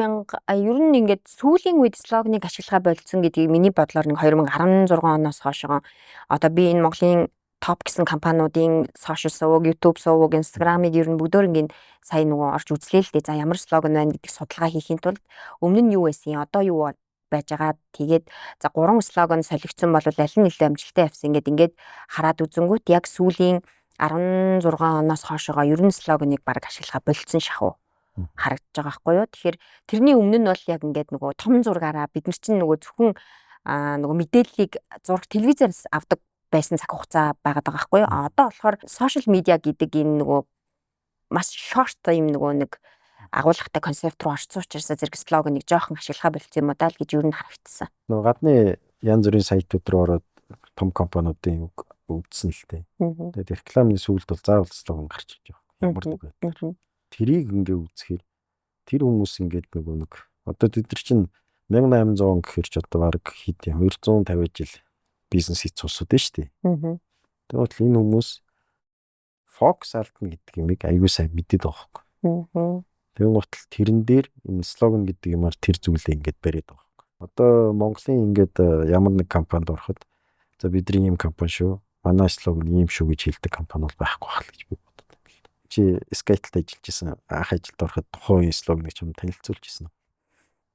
ер нь ингээд сүүлийн үед слоганыг ашиглахаа болцсон гэдгийг миний бодлоор нэг 2016 оноос хойшоо одоо би энэ Монголын топ гэсэн компаниудын сошиал сувг, YouTube сувг, Instagram-ыг ер нь бүгдөө сайн нөгөө орж үзлээ л дээ. За ямар слоган байна гэдэг судалгаа хийхийн тулд өмнө нь юу байсан, одоо юу байж байгаа. Тэгээд за 3 слоган солигдсон бол аль нь нэлээд амжилттай явсан ингээд хараад үзэнгүүт яг сүүлийн 16 оноос хойшоо ер нь слоганыг баг ашиглахаа болцсон шахуу харагдаж байгаа байхгүй юу. Тэгэхээр тэрний өмнө нь бол яг ингээд нөгөө том зургаараа бид нар чинь нөгөө зөвхөн нөгөө мэдээллийг зураг телевизээс авдаг байсан цаг хугацаа байгаад байгаа байхгүй юу. Одоо болохоор сошиал медиа гэдэг энэ нөгөө маш шорт юм нөгөө нэг агуулгатай концепт руу орсон учраас зэрэг слоганыг жоохон ашиглахаа болцсон юм даа л гэж юу н харагдсан. Нөгөө гадны янз бүрийн сайтууд руу ороод том компаниудын үг өвдсөн л дээ. Тэгээд рекламын сүүлд бол заавал слоган гарч ирж байгаа. Ямар нэг байдлаар. Тэрийг ингээ үзэхээр тэр хүмүүс ингээд нөгөө нэг одоо тэд нар чинь 1800 гэхэр ч одоо баг хэд юм 250 жил бизнес хийц улсууд дээ шүү дээ. Тэгвэл энэ хүмүүс фокус алдна гэдэг юмыг аягүй сайн мэдээд байгаа байхгүй. Тэгэн гутал тэрэн дээр энэ слоган гэдэг юмар тэр зүйлээ ингээд бариад байгаа байхгүй. Одоо Монголын ингээд ямар нэг компанид ороход за бидний ийм компани шүү. Манай слоган ийм шүү гэж хэлдэг компани бол байхгүй байх л гэж би бодод байна. Чи Skytel-д ажиллаж исэн анх ажилд ороход тухайн слоганыг ч юм танилцуулж исэн үү?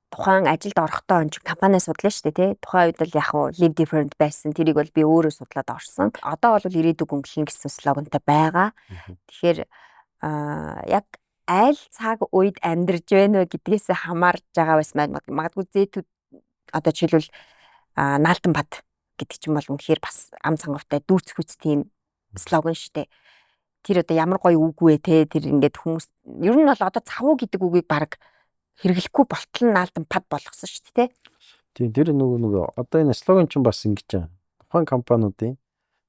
Тухайн ажилд орохдоо энэ компаниас судлаа шүү дээ, тий. Тухайн үед л яг уу live different байсан. Тэрийг бол би өөрөө судлаад орсон. Одоо бол ирээдүг өнгөлөн гэсэн слогантай байгаа. Тэгэхээр яг аль цаг үед амьдарч байна вэ гэдгээс хамаарж байгаа бас магадгүй зээтүүд одоо жишээлбэл наалтан бад гэдэг чинь бол үнэхээр бас ам цангавтай дүүц хүч тийм слоган шүү дээ. Тэр одоо ямар гоё үг вэ те, тэр ингээд хүмүүс ер нь бол одоо цавуу гэдэг үгийг баг хэрэглэхгүй болтол наалдан пад болгосон шүү дээ, тийм тэр нөгөө одоо энэ слоган чинь бас ингэж байгаа. Тухайн компаниудын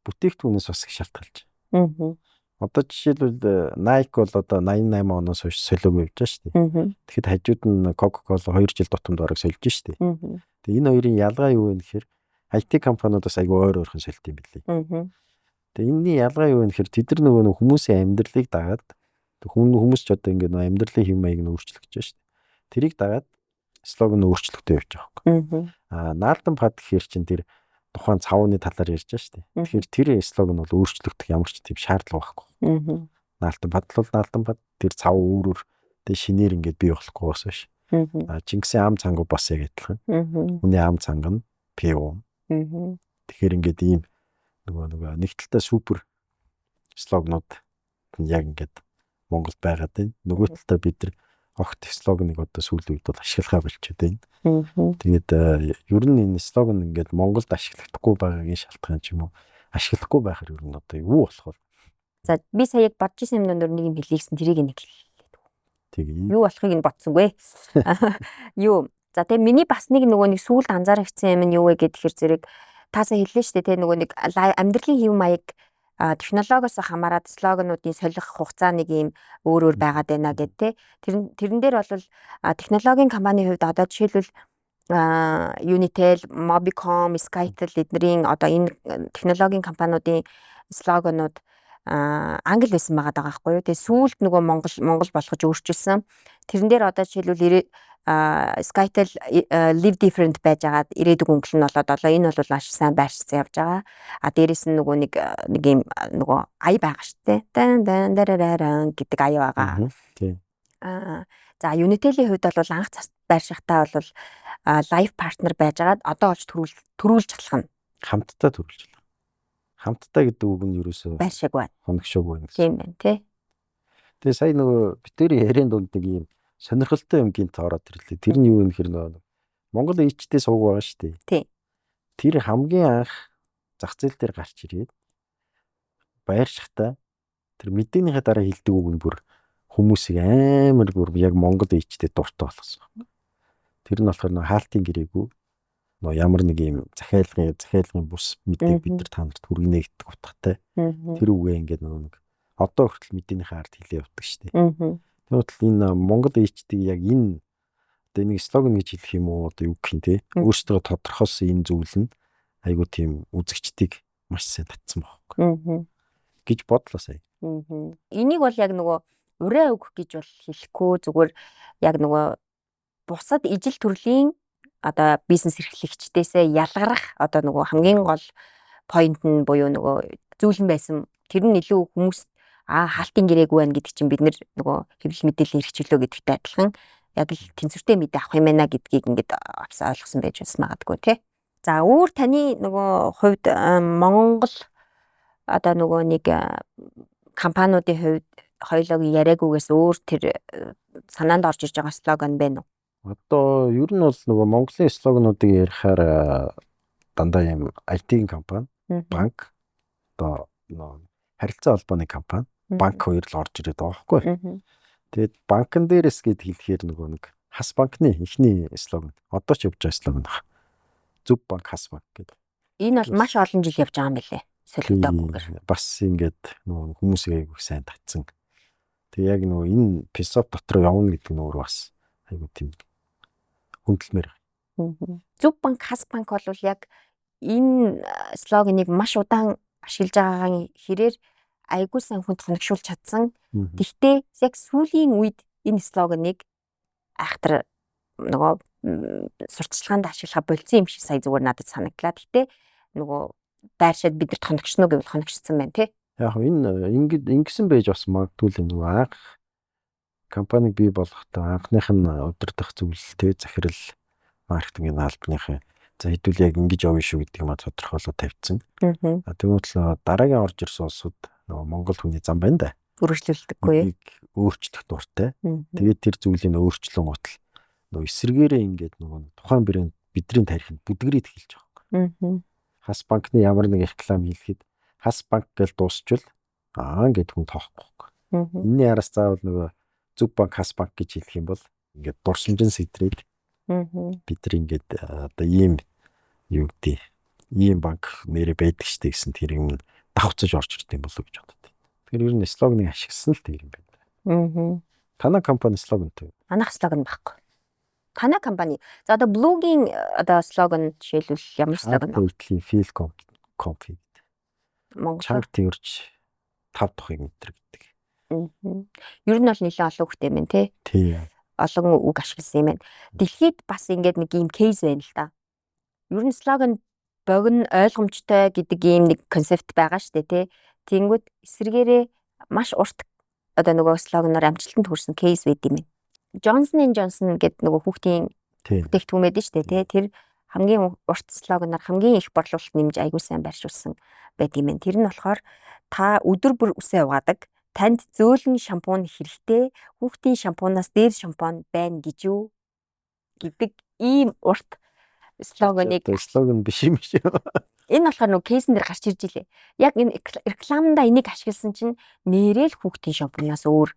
бүтээгдэхүүнээс бас их шалтгаалж байгаа. Одоо жишээлбэл Nike бол одоо 88 оноос хойш солиог явж байгаа шүү дээ. Тэгэхэд хажууд нь Coca-Cola 2 жил тутамд бараг сольж шүү дээ. Тэгээ энэ хоёрын ялгаа юу вэ гэхээр IT компаниудаас айгүй ойрхон солилт юм билий. Тэгээ энэний ялгаа юу вэ гэхээр тэд нар нөгөө хүмүүсийн амьдралыг дагаад хүмүүс ч одоо ингээд амьдралын хэм маяг нь өөрчлөх гэж байна шүү дээ. Тэрийг дагаад слоган өөрчлөлтөй явж байгаа байхгүй. Наалдан пад гэхээр чинь тэр тухайн цавууны талаар ярьж байгаа шүү дээ. Тэгэхээр тэр слоган бол өөрчлөгдөх ямар ч тийм шаардлага байхгүй. Наалдан пад бол наалдан пад тэр цав өөрөөр тэг шинээр ингээд бий болохгүй бас биш. Чингисийн ам цангуу бас яг адилхан. Хүний ам цанг нь ПО. Тэгэхээр ингээд ийм нөгөө нэг талтай супер слогнууд яг ингээд Монголд байгаад байна. Нөгөө талтай бид нар огт слоганыг одоо сүүлийн үед бол ашиглахаа болчиход байна. Тэгээд ер нь энэ слоган ингээд Монголд ашиглахдаггүй байгаагийн шалтгаан ч юм уу ашиглахгүй байхаар ер нь одоо юу болох вэ? За би сая яг бодож исэн юмнууд нэг юм хэлээсэн тэрийг нэг хэлээд. Тэгээ юу болохыг нь бодсонгүй. Юу. За тэгээ миний бас нэг сүүлд анзаарчихсан юм нь юу вэ гэхээр зэрэг таасаа хэллээ шүү дээ, тэ нөгөө нэг амьдралын хэв маяг технологиос хамаарат слогануудын солих хугацаа нэг юм өөр байгаад байна гэд тэ. Тэрэн дээр бол технологийн компанийн хувьд одоо жишээлбэл Unitel, Mobicom, Skytel эднэрийн одоо энэ технологийн компаниудын слоганууд англи байсан байгаа байхгүй юу. Тэгээ сүүлд нөгөө Монгол болгож өөрчилсөн. Тэрэн дээр одоо жишээлбэл Skytel live different байж байгаа ирээдүг өнгөлн болоод одоо энэ бол маш сайн байршсан явж байгаа. Дээрээс нь нөгөө нэг юм нөгөө ая байгаа шүү дээ. Дан дараран гэдэг ая байгаа. Тийм. За Unitel-ийн хувьд бол анх байршихтаа бол live partner байж байгаад одоо олж төрүүлж алхна. Хамтдаа төрүүлж алхна. Хамтдаа гэдэг үг нь ерөөсөө байршиг байна. Хоногшоогүй юм. Тийм байна тий. Тэгээ сая нөгөө битүүрийн яриан дунд нэг юм сонирхолтой юм гинт ороод ирлээ. Тэр нь юу вэ гэхээр нөгөө Монгол ичтэй сууг байгаа шүү дээ. Тий. Тэр хамгийн анх зах зээл дээр гарч ирээд байршихтаа тэр мэдээнийхээ дараа хэлдэг үг нь бүр хүмүүсийг амар бүр яг Монгол ичтэй дуртай болгосон. Тэр нь болохоор нөгөө хаалтын гэрээгүй нөгөө ямар нэг юм захиалгын бус мэдээг бид нар та нарт хүргэнэ гэдэг утгатай. Тэр үгээ ингээд нөгөө нэг одоо хүртэл мэдээнийхээ ард хэлээ явдаг шүү дээ. Тэгвэл энэ Монгол ичдэг яг энэ одоо нэг слоган гэж хэлэх юм уу одоо юу гэх юм те өөрсдөө тодорхойлсон энэ зүйл нь айгуу тийм үзэгчдийг маш сайн татсан байхгүй гэж бодлоо сая. Энийг бол яг нөгөө ураа өгөх гэж бол хэлэхгүй зүгээр яг нөгөө бусад ижил төрлийн одоо бизнес эрхлэгчдээсээ ялгарах одоо нөгөө хамгийн гол point нь буюу нөгөө зүйлэн байсан. Тэр нь илүү хүмүүс хаалтын гэрээгүй байна гэдэг чинь бид нөгөө хэвлэл мэдээллийн хэрэгчлөө гэдэгтэй адилхан яг л тэнцвэртэй мэдээ авах юм байна гэдгийг ингээд авсан ойлгосон байж бас магадгүй тий. За өөр таны нөгөө хувьд Монгол одоо нөгөө нэг компаниудын хувьд хоёулаа яриагүйгээс өөр тэр санаанд орж иж байгаа слоган байна уу? Одоо ер нь бол нөгөө Монголын слогануудыг ярихаар дандаа юм IT-ийн компани, банк, одоо нөгөө харилцаа холбооны компани, банк хоёр л орж ирээд байгаа байхгүй. Тэгээд банкн дээрээс гээд хэлэхээр нөгөө нэг хас банкны ихний слоган. Одоо ч явж байгаа слоган байна. Зөв банк, хас банк гэдэг. Энэ бол маш олон жил явж байгаа юм билээ. Солигдоогүйгээр. Бас ингээд нөгөө хүмүүсийг айгүй сайн татсан Тэгээ яг нөгөө энэ философи дотор явна гэдэг нь өөрөө бас айгуу тийм хүндэлмээр. Зөв банк, хас банк бол яг энэ слоганыг маш удаан ашиглаж байгаагийн хэрээр айгуу сайн хүнд хоногшуулж чадсан. Гэхдээ яг сүүлийн үед энэ слоганыг айхтар нөгөө сурталчилгаанд ашиглахаа болцсон юм шиг сая зүгээр надад санагдлаа. Гэхдээ нөгөө байршаад бидэрт хоногчно гэвэл хоногчсон байна тий. Яг энэ ингэсэн байж бас магадгүй л нөгөө анх компаниг бий болгохдоо анхных нь удирдах зөвлөлтэй захирал маркетингийн албаныхын за хэдүүл яг ингэж явна шүү гэдэг юм тодорхойлоод тавьчихсан. Тэгвэл дараагийн орж ирсэн улсууд нөгөө Монгол хүний зам байна да. Үргэлжлүүлдэггүй. Өөрчлөх дуртай. Тэгээд тэр зүйлийг өөрчлөн гутал нөгөө эсэргээрээ ингээд нөгөө тухайн брэнд бидний тарихыг бүдгэрээд эхэлж байгаа. Хас банкны ямар нэг реклам хийлгэхэд хас банк гэж дуусчвал ингээд хүн тоохгүй. Энэний араас заавал нөгөө зөв банк хас банк гэж хэлэх юм бол ингээд дурсамжин сэтрээд бид нар ингээд одоо ийм юу гэдэг ийм банк нэрээ байдаг штэ гэсэн тэр юм давхцаж орж ирд юм болов гэж боддог. Тэгэхээр ер нь слоганыг ашигласан л тийм юм байна. Танай компани слогантай. Манайх слоган байхгүй. Танай компани. За одоо блогийн одоо слоган жишээлбэл ямар слоган вэ? Feel confident. Монгол чанга тэрж тав тухыг мэдэр гэдэг. Ер нь бол нэлээд олон хөлтэй юм тий. Олон үг ашигласан юм байна. Дэлхийд бас ингээд нэг ийм кейс байна л да. Ер нь слоган богино ойлгомжтой гэдэг ийм нэг концепт байгаа шүү дээ тий. Тэнгүүд эсэргээрээ маш урт одоо нөгөө слоганаар амжилтанд хүрсэн кейс байд юм. Johnson & Johnson гэдэг нөгөө хүүхдийн бүтээгдэхүүн байдаг шүү дээ тий. Тэр хамгийн урт слоганаар хамгийн их борлуулалт нэмж аягүй сайн байршуулсан байд юм. Тэр нь болохоор та өдөр бүр үсээ угаадаг. Танд зөөлөн шампунь хэрэгтэй, хүүхдийн шампунаас дээр шампунь байна гэж юу гэдэг ийм урт слоганыг слоган биш юм шиг. Энэ болохоор нөгөө кейсэн дээр гарч ирж илээ. Яг энэ рекламанда энийг ашигласан чинь нэрэл хүүхдийн шампунаас өөр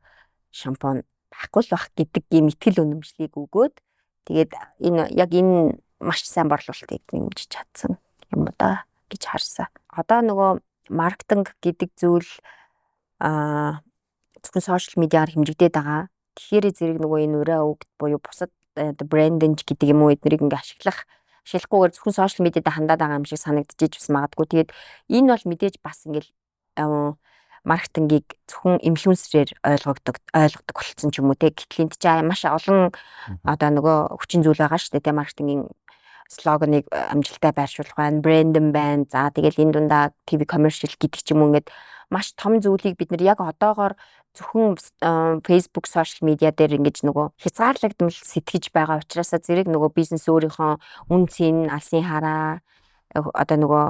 шампунь байхгүй л бах гэдэг ийм итгэл үнэмшлийг өгөөд тэгээд энэ яг энэ маш сайн борлуулалтыг нэмж чадсан юм да гэж харсан. Одоо нөгөө маркетинг гэдэг зүйл зөвхөн сошиал медиаар хэмжигдээд байгаа. Тэгэхээр зэрэг нөгөө энэ ураа үг буюу бусад брендинг гэдэг юм уу эднэрийг ингээ ашиглахгүйгээр зөвхөн сошиал медиад хандаад байгаа юм шиг санагдчихэж бас магадгүй. Тэгээд энэ бол мэдээж бас ингээл маркетингийг зөвхөн инфлюенсерээр ойлгодог болцсон ч юм уу те. Гэтэл энд чинь маш олон одоо нөгөө хүчин зүйл байгаа шүү дээ те. Маркетингийн слоганыг амжилттай байршуулах байна, брэндэн байна. За тэгэл энэ дундаа TV commercial гэдэг ч юм уу ингээд маш том зүйлийг бид нар яг одоогоор зөвхөн Facebook, social media дээр ингэж нөгөө хязгаарлагдмал сэтгэж байгаа учраас зэрэг нөгөө бизнес өөрийнхөө үн цэн, алсын хараа одоо нөгөө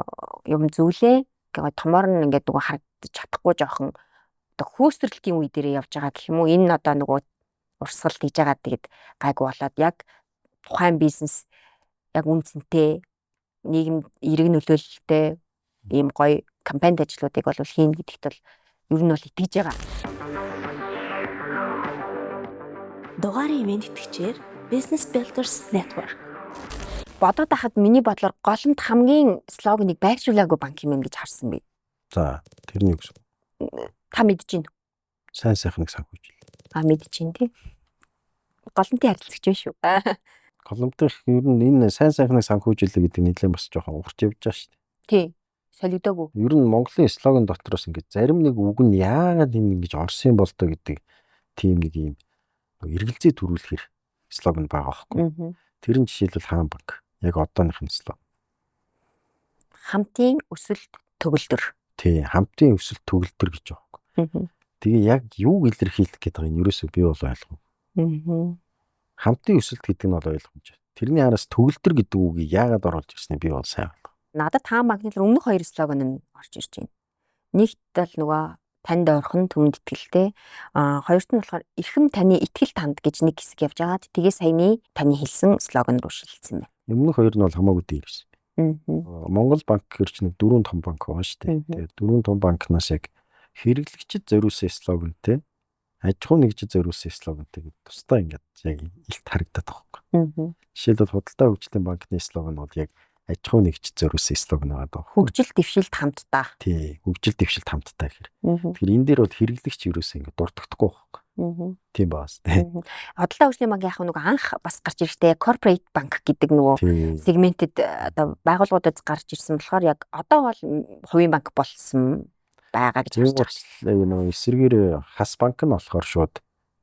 юм зүйлээ томоор нь ингээд нөгөө харагдаж чадахгүй жоохон одоо хөөсрөлтийн үе дээрээ явж байгаа гэх юм уу. Энэ одоо нөгөө урсгал хийж байгаа тэгээд гайгүй болоод яг тухайн бизнес яг үн цэнтэй нийгэм эрэг нөлөөлөлтэй ийм гоё кампанит ажлуудыг бол хийн гэдэгт бол ер нь бол итгэж байгаа. Дугаарын ивент итгэгчээр Business Builders Network. Бодоод байхад миний бодлоор голомт хамгийн слоганыг байршуулаагүй банк юм гэж харсан би. За тэрний үг. Та мэдэж байна уу? Сайн сайхныг санхүүжил. Мэдэж байна тий. Голомтын харилцагч байна шүү. Голомтын ер нь энэ сайн сайхныг санхүүжилээ гэдэг нэлээд бас жоохон урт явж байгаа шүү дээ. Тий. Солигдоогүй. Ер нь Монголын слоган дотроос ингээд зарим нэг үг нь яагаад энэ ингэж орсон бол тоо гэдэг тийм нэг юм эргэлзээ төрүүлэхэр слоган байгаа байхгүй. Тэр нь жишээлбэл хаан банк. Яг одооных нь слоган. Хамтын өсөлт төгөлдөр. Тий, хамтын өсөлт төгөлдөр гэж байгаа. Тэгээ яг юу илэрхийлэх гэдэг нь ерөөсөө би бол ойлгоно. Хамтын өсөлт гэдэг нь бол ойлгомжтой. Тэрний араас төгөлдөр гэдэг үгийг яагаад оруулж ирснийг би бол сайн байна. Надад хаан банкны өмнөх хоёр слоган нь орж ирж байна. Нэгт бол нөгөө танд ойрхон түмэнд итгэлтэй. Хоёрт нь болохоор эрхэм таны итгэл танд гэж нэг хэсэг явж байгаа. Тэгээ саяны таны хэлсэн слоган руу шилжсэн байна. Өмнөх хоёр нь бол хамаагүй дээр ирсэн. Монгол банк гэрч нэг 4 том банк байгаа шүү дээ. Тэгээд 4 том банкнаас яг хэрэглэгчид зориулсан слогантэй, аж ахуй нэгжид зориулсан слогантэй гэдэг тусдаа ингээд яг илт харагдаад байгаа байхгүй. Жишээлбэл худалдаа хөгжлийн банкны слоган бол яг аж ахуй нэгж зориулсан слоган байгаа даа. Хөгжил дэвшилт хамтдаа. Тий, хөгжил дэвшилт хамтдаа гэхээр. Аа. Тэгэхээр энэ дээр бол хэрэглэгч ерөөсөө ингэ дурддаггүй байхгүй. Тийм баас тий. Одоолаа хөгжлийн банк яг нөгөө анх бас гарч ирэхдээ corporate банк гэдэг нөгөө сегментэд одоо байгууллагуудад гарч ирсэн болохоор яг одоо бол хувийн банк болсон байгаа гэж харж байна. Нөгөө эсрэгээр хас банк нь болохоор шууд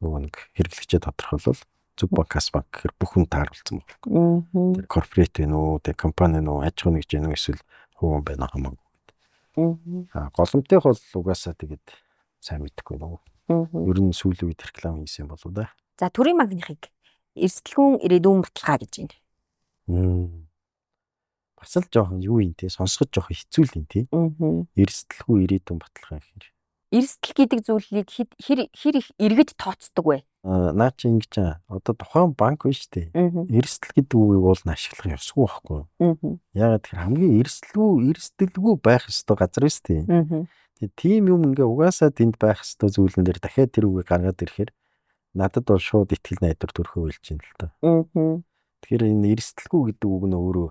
нөгөө нэг хэрэглэгчээ тодорхойлвол зөв банк хас банк гэхээр бүх хүн тааруулсан байна. Тэр корпорат вэ нүү, тэр компани нүү, аж ахуй нэгж гэнэ эсвэл хувийн байна хамаагүй. Голомтойх бол угаасаа тэгээд сайн мэдэхгүй нөгөө. Ер нь сүүлийн үед реклам хийсэн болов да. За төрийн банкныхыг эрсдэлгүй ирээдүйн баталгаа гэж байна. Бас л жоохон юу юм те, сонсоход жоохон хэцүү л юм те. Эрсдэлгүй ирээдүйн баталгаа гэхээр. Эрсдэл гэдэг зүйлийг хэр их иргэд тооцдог вэ? Наа чи ингэж одоо тухайн банк биш үү? Эрсдэл гэдэг үгийг бол ашиглах ёсгүй байхгүй. Ягаад гэхээр хамгийн эрсдэлгүй байх ёстой газар биш үү? Тэгээ тийм юм ингээ угаасаа тэнд байх ёстой зүйлэн дээр дахиад тэр үгийг гаргаад ирэхээр надад бол шууд ихтгэл найдвар төрөхөө хэлж байна л та. Тэгэхээр энэ эрсдэлгүй гэдэг үг нь өөрөө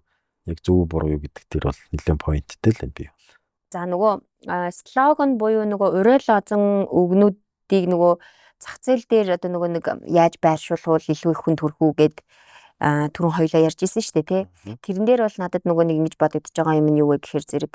яг зөв буруу юу гэдэг тэр бол нэлээд поинттэй л би. За нөгөө слоган буюу нөгөө уриалгазан үгнүүдийг нөгөө зах зээл дээр одоо нөгөө нэг яаж байршуулвал илүү их хүн төрхүү гэд түрүүн хоёлаа ярьж исэн шүү дээ тий. Тэрэн дээр бол надад нөгөө нэг ингэж бодогдож байгаа юм нь юу вэ гэхээр зэрэг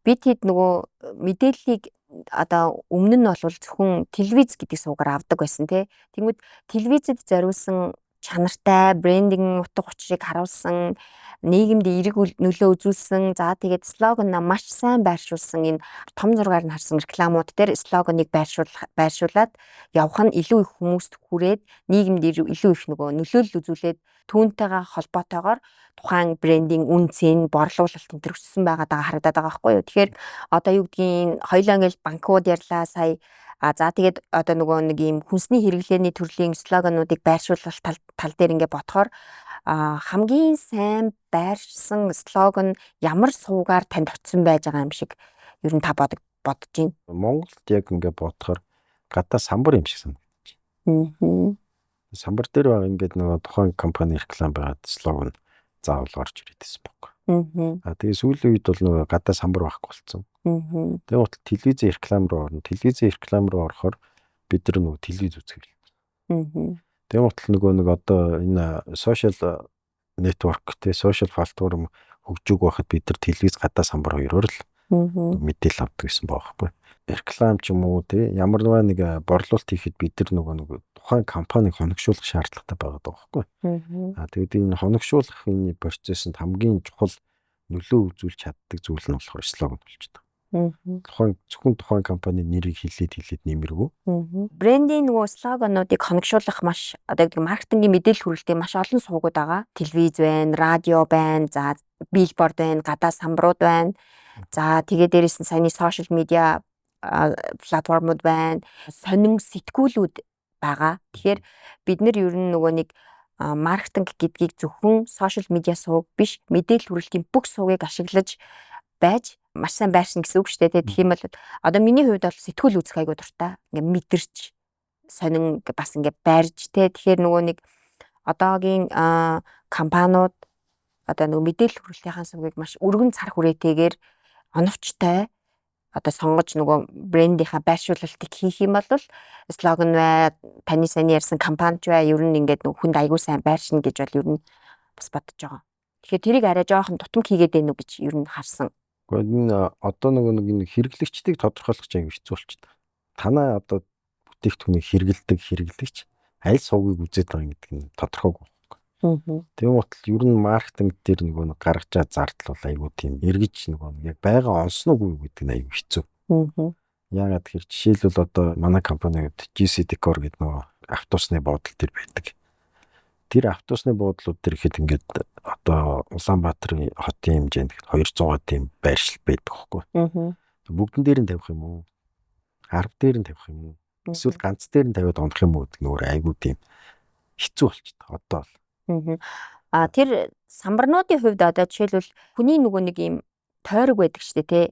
бид хэд нөгөө мэдээллийг одоо өмнө нь бол зөвхөн телевиз гэдэг суугаар авдаг байсан тий. Тэгмэд телевизэд зориулсан чанартай брендинг утга учирыг харуулсан нийгэмд эерэг нөлөө үзүүлсэн за тэгээд слоган маш сайн байршуулсан энэ том зургаар нь харсан рекламууд дээр слоганыг байршуулад явах нь илүү их хүмүүст хүрээд нийгэмд илүү их нөгөө нөлөөлөл үзүүлээд түүнтэйгээ холбоотойгоор тухайн брендинг үнцэн борлуулалт энэ төр өссөн байгаадаа харагдаад байгаа байхгүй юу. Тэгэхээр одоо юу гэдгийг хоёлаа ингээл банкуд ярьлаа сая за тэгээд одоо нөгөө нэг юм хүнсний хэрэглээний төрлийн слогануудыг байршуулах тал дээр ингээ бодохоор хамгийн сайн байршсан слоган ямар суугаар танд очсон байж байгаа юм шиг ер нь та бодож байна. Монголд яг ингээ бодохоор гадаа самбар юм шиг санагдаж. Самбар дээр байгаа ингээд нөгөө тухайн компани реклам байгаад слоган заавал орж ирээдсэн баг. Тэгээ сүүлийн үед бол нөгөө гадаа самбар байхгүй болсон. Тэгээ утал телевизийн реклам руу орно. Телевизийн реклам руу орохоор бид нар нөгөө телевиз үзэх хэрэгтэй. Тэгээ утал нөгөө нэг одоо энэ сошиал нэтворк те сошиал платформ хөгжөөг байхад бид нар телевиз гадаа самбар хоёроор л мэдээлэл авдаг гэсэн байхгүй. Реклам ч юм уу те ямар нэг борлуулалт хийхэд бид нар нөгөө тухайн компаниг хоногшуулах шаардлагатай байгаа байхгүй. Тэгээд энэ хоногшуулах энэ процессыг хамгийн чухал нөлөө үзүүлж чаддаг зүйл нь болохоор слоган болж байгаа. Тухайн компани нэрийг хэлээд нэмэргүй. Брендинг нөгөө слогануудыг хоногшуулах маш одоо гэдэг маркетингийн мэдээлэл хүрэлтийн маш олон сувгууд байгаа. Телевиз байна, радио байна, за биллборд байна, гадаа самбарууд байна. За тэгээ дээрээс нь саяны сошиал медиа платформуд байна. Сонин сэтгүүлүүд байгаа. Тэгэхээр бид нар ер нь нөгөө нэг маркетинг гэдгийг зөвхөн сошиал медиа сувг биш, мэдээлэл хүрэлтийн бүх сувгийг ашиглаж байж маш сайн байрсан гэсэн үг шүү дээ. Тэгэх юм бол одоо миний хувьд бол сэтгүүл үзэх айгуу дуртай. Ингээ мэдэрч сонин бас ингээ барьж те. Тэгэхээр нөгөө нэг одоогийн компаниуд одоо нөгөө мэдээлэл хүрэлтийн сувгийг маш өргөн цар хүрээтэйгээр оновчтой одоо сонгож нөгөө брендийнхаа байршуулалтыг хийх юм бол слоган бай, таны сайн ярьсан компанич бай, ер нь ингээд нөгөө хүнд айгуу сайн байршина гэж бол ер нь бас бодож байгаа. Тэгэхээр тэрийг арай жоохон тутамг хийгээд байна уу гэж ер нь харсан. Гэхдээ энэ одоо нэг хэрэглэгчдийг тодорхойлох аягүй хэцүү болчихдог. Танаа одоо бүтээгдэхүүнийг хэрэглэгч аль сувгийг үзээд байгаа гэдэг нь тодорхойгүй. Тийм утал ер нь маркетинг дээр нөгөө гаргаж байгаа зардал бол айгүй тийм эргэж нөгөө яг байгаа онсноогүй гэдэг нь айгүй хэцүү. Яагаад тэгэхээр жишээлбэл одоо манай компанид GC Decor гэдэг нөгөө автобусны буудлын дээр байдаг. Тэр автобусны буудлууд дээр ихэд ингээд одоо Улаанбаатарын хотын хэмжээнд 200 тийм байршил байдаг байхгүй. Бүгдэн дээр нь тавих юм уу? 10 дээр нь тавих юм уу? Эсвэл ганц дээр нь тавиад унах юм уу гэдэг нөр айгүй тийм хэцүү болчихдог одоо л. Тэр самбарнуудын хувьд одоо жишээлбэл хүний нөгөө нэг юм тойрог байдаг шүү дээ тий.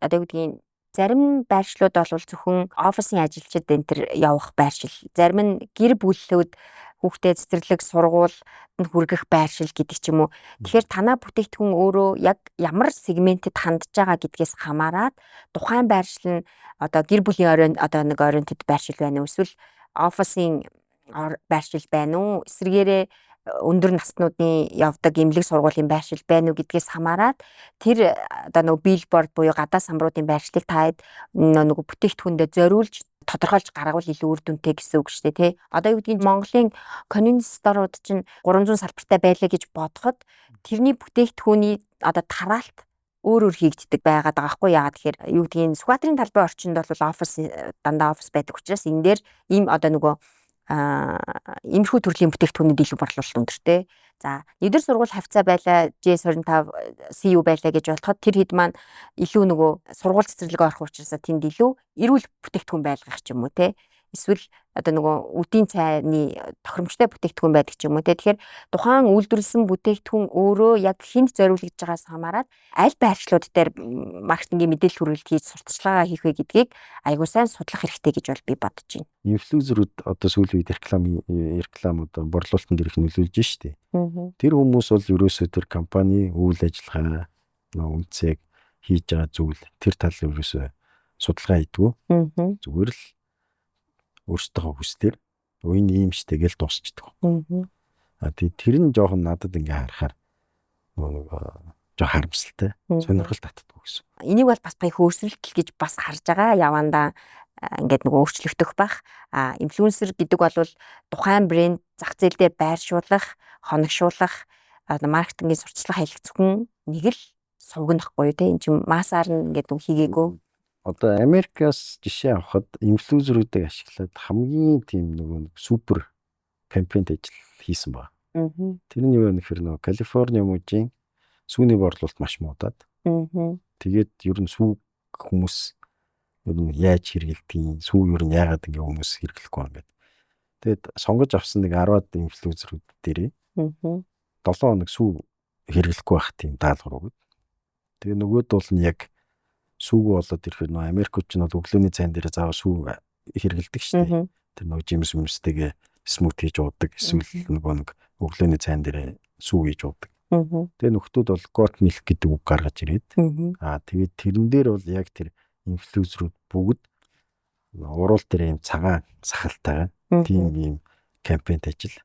Одоо гэдгийг зарим байршлууд бол зөвхөн офисын ажилчид энэ төр явах байршил, зарим нь гэр бүлүүд хүүхдээ цэцэрлэг сургуульд хүргэх байршил гэдэг ч юм уу. Тэгэхээр танаа бүтээгдэхүүн өөрөө яг ямар сегментэд хандж байгаа гэдгээс хамаарат тухайн байршил нь одоо гэр бүлийн нэг oriented байршил байна уу, эсвэл офисын байршил байна уу, эсвэргээрээ өндөр наснуудын явдаг эмнэлэг сургуулийн байршил байна уу гэдгээс хамаарат тэр одоо нөгөө billboard буюу гадаа самбаруудын байршлыг таад нөгөө бүтээгдэхүүндээ зориулж тодорхойлж гаргавал илүү үр дүнтэй гэсэн үг шүү дээ, тий. Одоо юу гэдгийг Монголын convenience store-ууд чинь 300 салбартай байлаа гэж бодоход тэрний бүтээгдэхүүний одоо тараалт өөр хийгддэг байгаад байгаа хгүй. Яагаад тэгэхээр юу гэдгийг Сүхбаатарын талбай орчинд бол офис дандаа офис байдаг учраас энэ дээр ийм одоо нөгөө иймэрхүү төрлийн бүтээгдэхүүнүүд илүү борлуулалт өндөртэй. За нэгдүгээр сургууль хавцаа байлаа, JS25 CU байлаа гэж бодоход тэр хэд маань илүү нөгөө сургууль цэцэрлэг орох учраас тэнд илүү эрүүл бүтээгдэхүүн байлгах ч юм уу те. Эсвэл одоо нөгөө үдийн цайны тохиромжтой бүтээгдэхүүн байдаг ч юм уу те. Тэгэхээр тухайн үйлдвэрлэсэн бүтээгдэхүүн өөрөө яг хэнд зориулагдж байгаас хамаарат аль байршлууд дээр маркетингийн мэдээлэл хүргэлт хийж сурталчилгаа хийх вэ гэдгийг айгуу сайн судлах хэрэгтэй гэж бол би бодож байна. Инфлюенсерүүд одоо сүүлийн үед реклам одоо борлуулалтанд ирэх нөлөөлж штэ. Тэр хүмүүс бол ерөөсөө тэр компани үйл ажиллагаа үнцэг хийж байгаа зүйл тэр тал ерөөсөө судалгаа хийдгүү. Зүгээр л өөрсдөө хүсдэр үеийн ийм штэ гэж дуусчихдаг. Тэр нь жоохон надад ингээ харахаар жоо харамсалтай, сонирхол татдаг гэсэн. Энийг бол бас баян хөөсрөлтөл гэж бас харж байгаа. Явандаа ингээд нөгөө өөрчлөгдөх байх. Инфлюенсер гэдэг бол тухайн брэнд зах зээл дээр байршуулах, хоногшуулах, маркетингийн сурталчилгаа хийх зөвхөн нэг л сувгнахгүй те. Энд чинь массаар нь ингээд үг хийгээгүй. Одоо Америкаас жишээ авахад инфлюенсерүүдийг ашиглаад хамгийн тийм нөгөө супер кампейнт ажил хийсэн баг. Тэр нь юу вэ гэхээр нөгөө Калифорни мужийн сүүний борлуулалт маш муудаад. Тэгээд ер нь сүү хүмүүс ер нь яаж хэрэглэдэг, сүү ер нь яагаад ингэ хүмүүс хэрэглэхгүй юм бэ? Тэгээд сонгож авсан нэг 10-аад инфлюенсерүүд дээрээ 7 хоног сүү хэрэглэхгүй байх тийм даалгавар өгöd. Тэгээ нөгөөд бол нь яг сүүг болоод ирэхээр нөгөө Америкч нь бол өглөөний цайн дээр заавал сүү хэрэглэдэг шүү дээ. Тэр нөгөө жимс юмстэйгээ смут хийж уудаг, эсвэл нөгөө нэг өглөөний цайн дээр сүү хийж уудаг. Тэгээ нөхдүүд бол goat milk гэдэг үг гаргаж ирээд тэгээд тэрэн дээр бол яг тэр инфлюенсерүүд бүгд уруул дээр юм цагаан сахалтайгаа тийм юм кампейнт ажил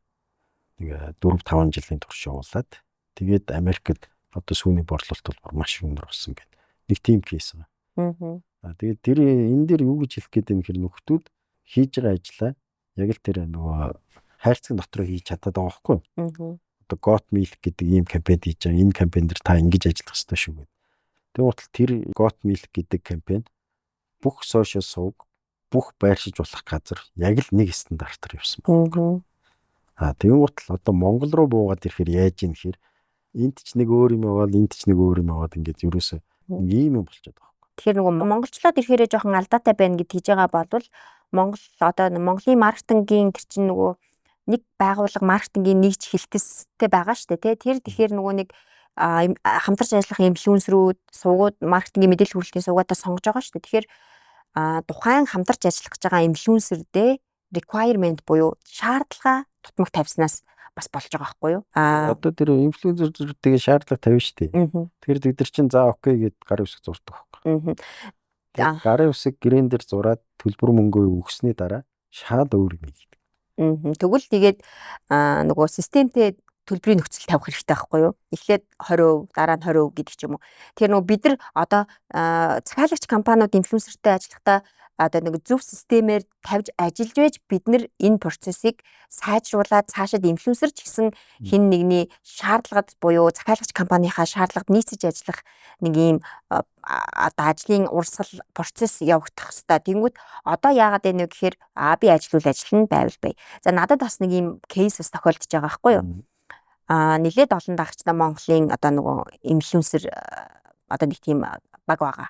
нэг 4-5 жилийн турш явуулаад тэгээд Америкт одоо сүүний борлуулалт бол маш өндөр болсон гэдэг нэг тийм кейс байгаа. Тэгээд тэр энэ дээр юу гэж хэлэх гээд юм хэр нөхдүүд хийж байгаа ажлаа яг л тэр нөгөө хайрцаг дотроо хийж чадаад байгаа байхгүй юу? Одоо goat milk гэдэг ийм кампейн хийж байгаа. Энэ кампейн дээр та ингэж ажиллах хэрэгтэй шүү гэдэг. Тэгвэл тэр goat milk гэдэг кампейн бүх сошиал сувг, бүх байршиж болох газар яг л нэг стандартаар явсан байна. Тэгвэл одоо Монгол руу буугаад ирэхээр яаж юм хэр энд ч нэг өөр юм аваад энд ч нэг өөр юм аваад ингээд ерөөсөө ийм юм болчиход байгаа. Тэгэхээр нөгөө монголчлоод ирэхээрээ жоохон алдаатай байна гэд хийж байгаа болвол Монгол одоо Монголын маркетингийн тэр чинь нөгөө нэг байгууллага маркетингийн нэгж хэлтэстэй байгаа шүү дээ тий. Тэр тэгэхээр нөгөө нэг хамтарч ажиллах инфлюенсерүүд, сувгууд, маркетингийн мэдээлэл хүргэлтийн сувгуудаа сонгож байгаа шүү дээ. Тэгэхээр тухайн хамтарч ажиллах гэж байгаа инфлюенсердээ requirement буюу шаардлага тутмаг тавьснаас бас болж байгаа байхгүй юу? Одоо тэр инфлюенсерүүдтэйгээ шаардлага тавина шүү дээ. Тэгэхээр бид нар чинь за окей гэд гарын үсэг зурдаг байхгүй. Гарын үсэг гэрэн дээр зураад төлбөр мөнгөө өгсөний дараа шал өөр юм хийдэг. Тэгвэл тэгээд нөгөө системтэй төлбөрийн нөхцөл тавих хэрэгтэй байхгүй юу? Эхлээд 20%, дараа нь 20% гэдэг ч юм уу. Тэгэхээр нөгөө бид нар одоо захиалагч компаниуд инфлюенсертэй ажиллахдаа одоо нэг зөв системээр тавьж ажиллаж байж бид нар энэ процессыг сайжруулад цаашид инфлюенсер ч гэсэн хин нэгний шаардлагад буюу захиалагч компанийнхаа шаардлагад нийцэж ажиллах нэг ийм одоо ажлын урсгал процесс явагдах хэвээр. Тэнгүүд одоо яагаад вэ гэхээр би ажилуул ажиллана байвал бай. За надад бас нэг ийм кейс бас тохиолдож байгаа байхгүй юу? Нэлээд олон дагчдаа Монголын одоо нөгөө инфлюенсер одоо нэг тийм баг байгаа.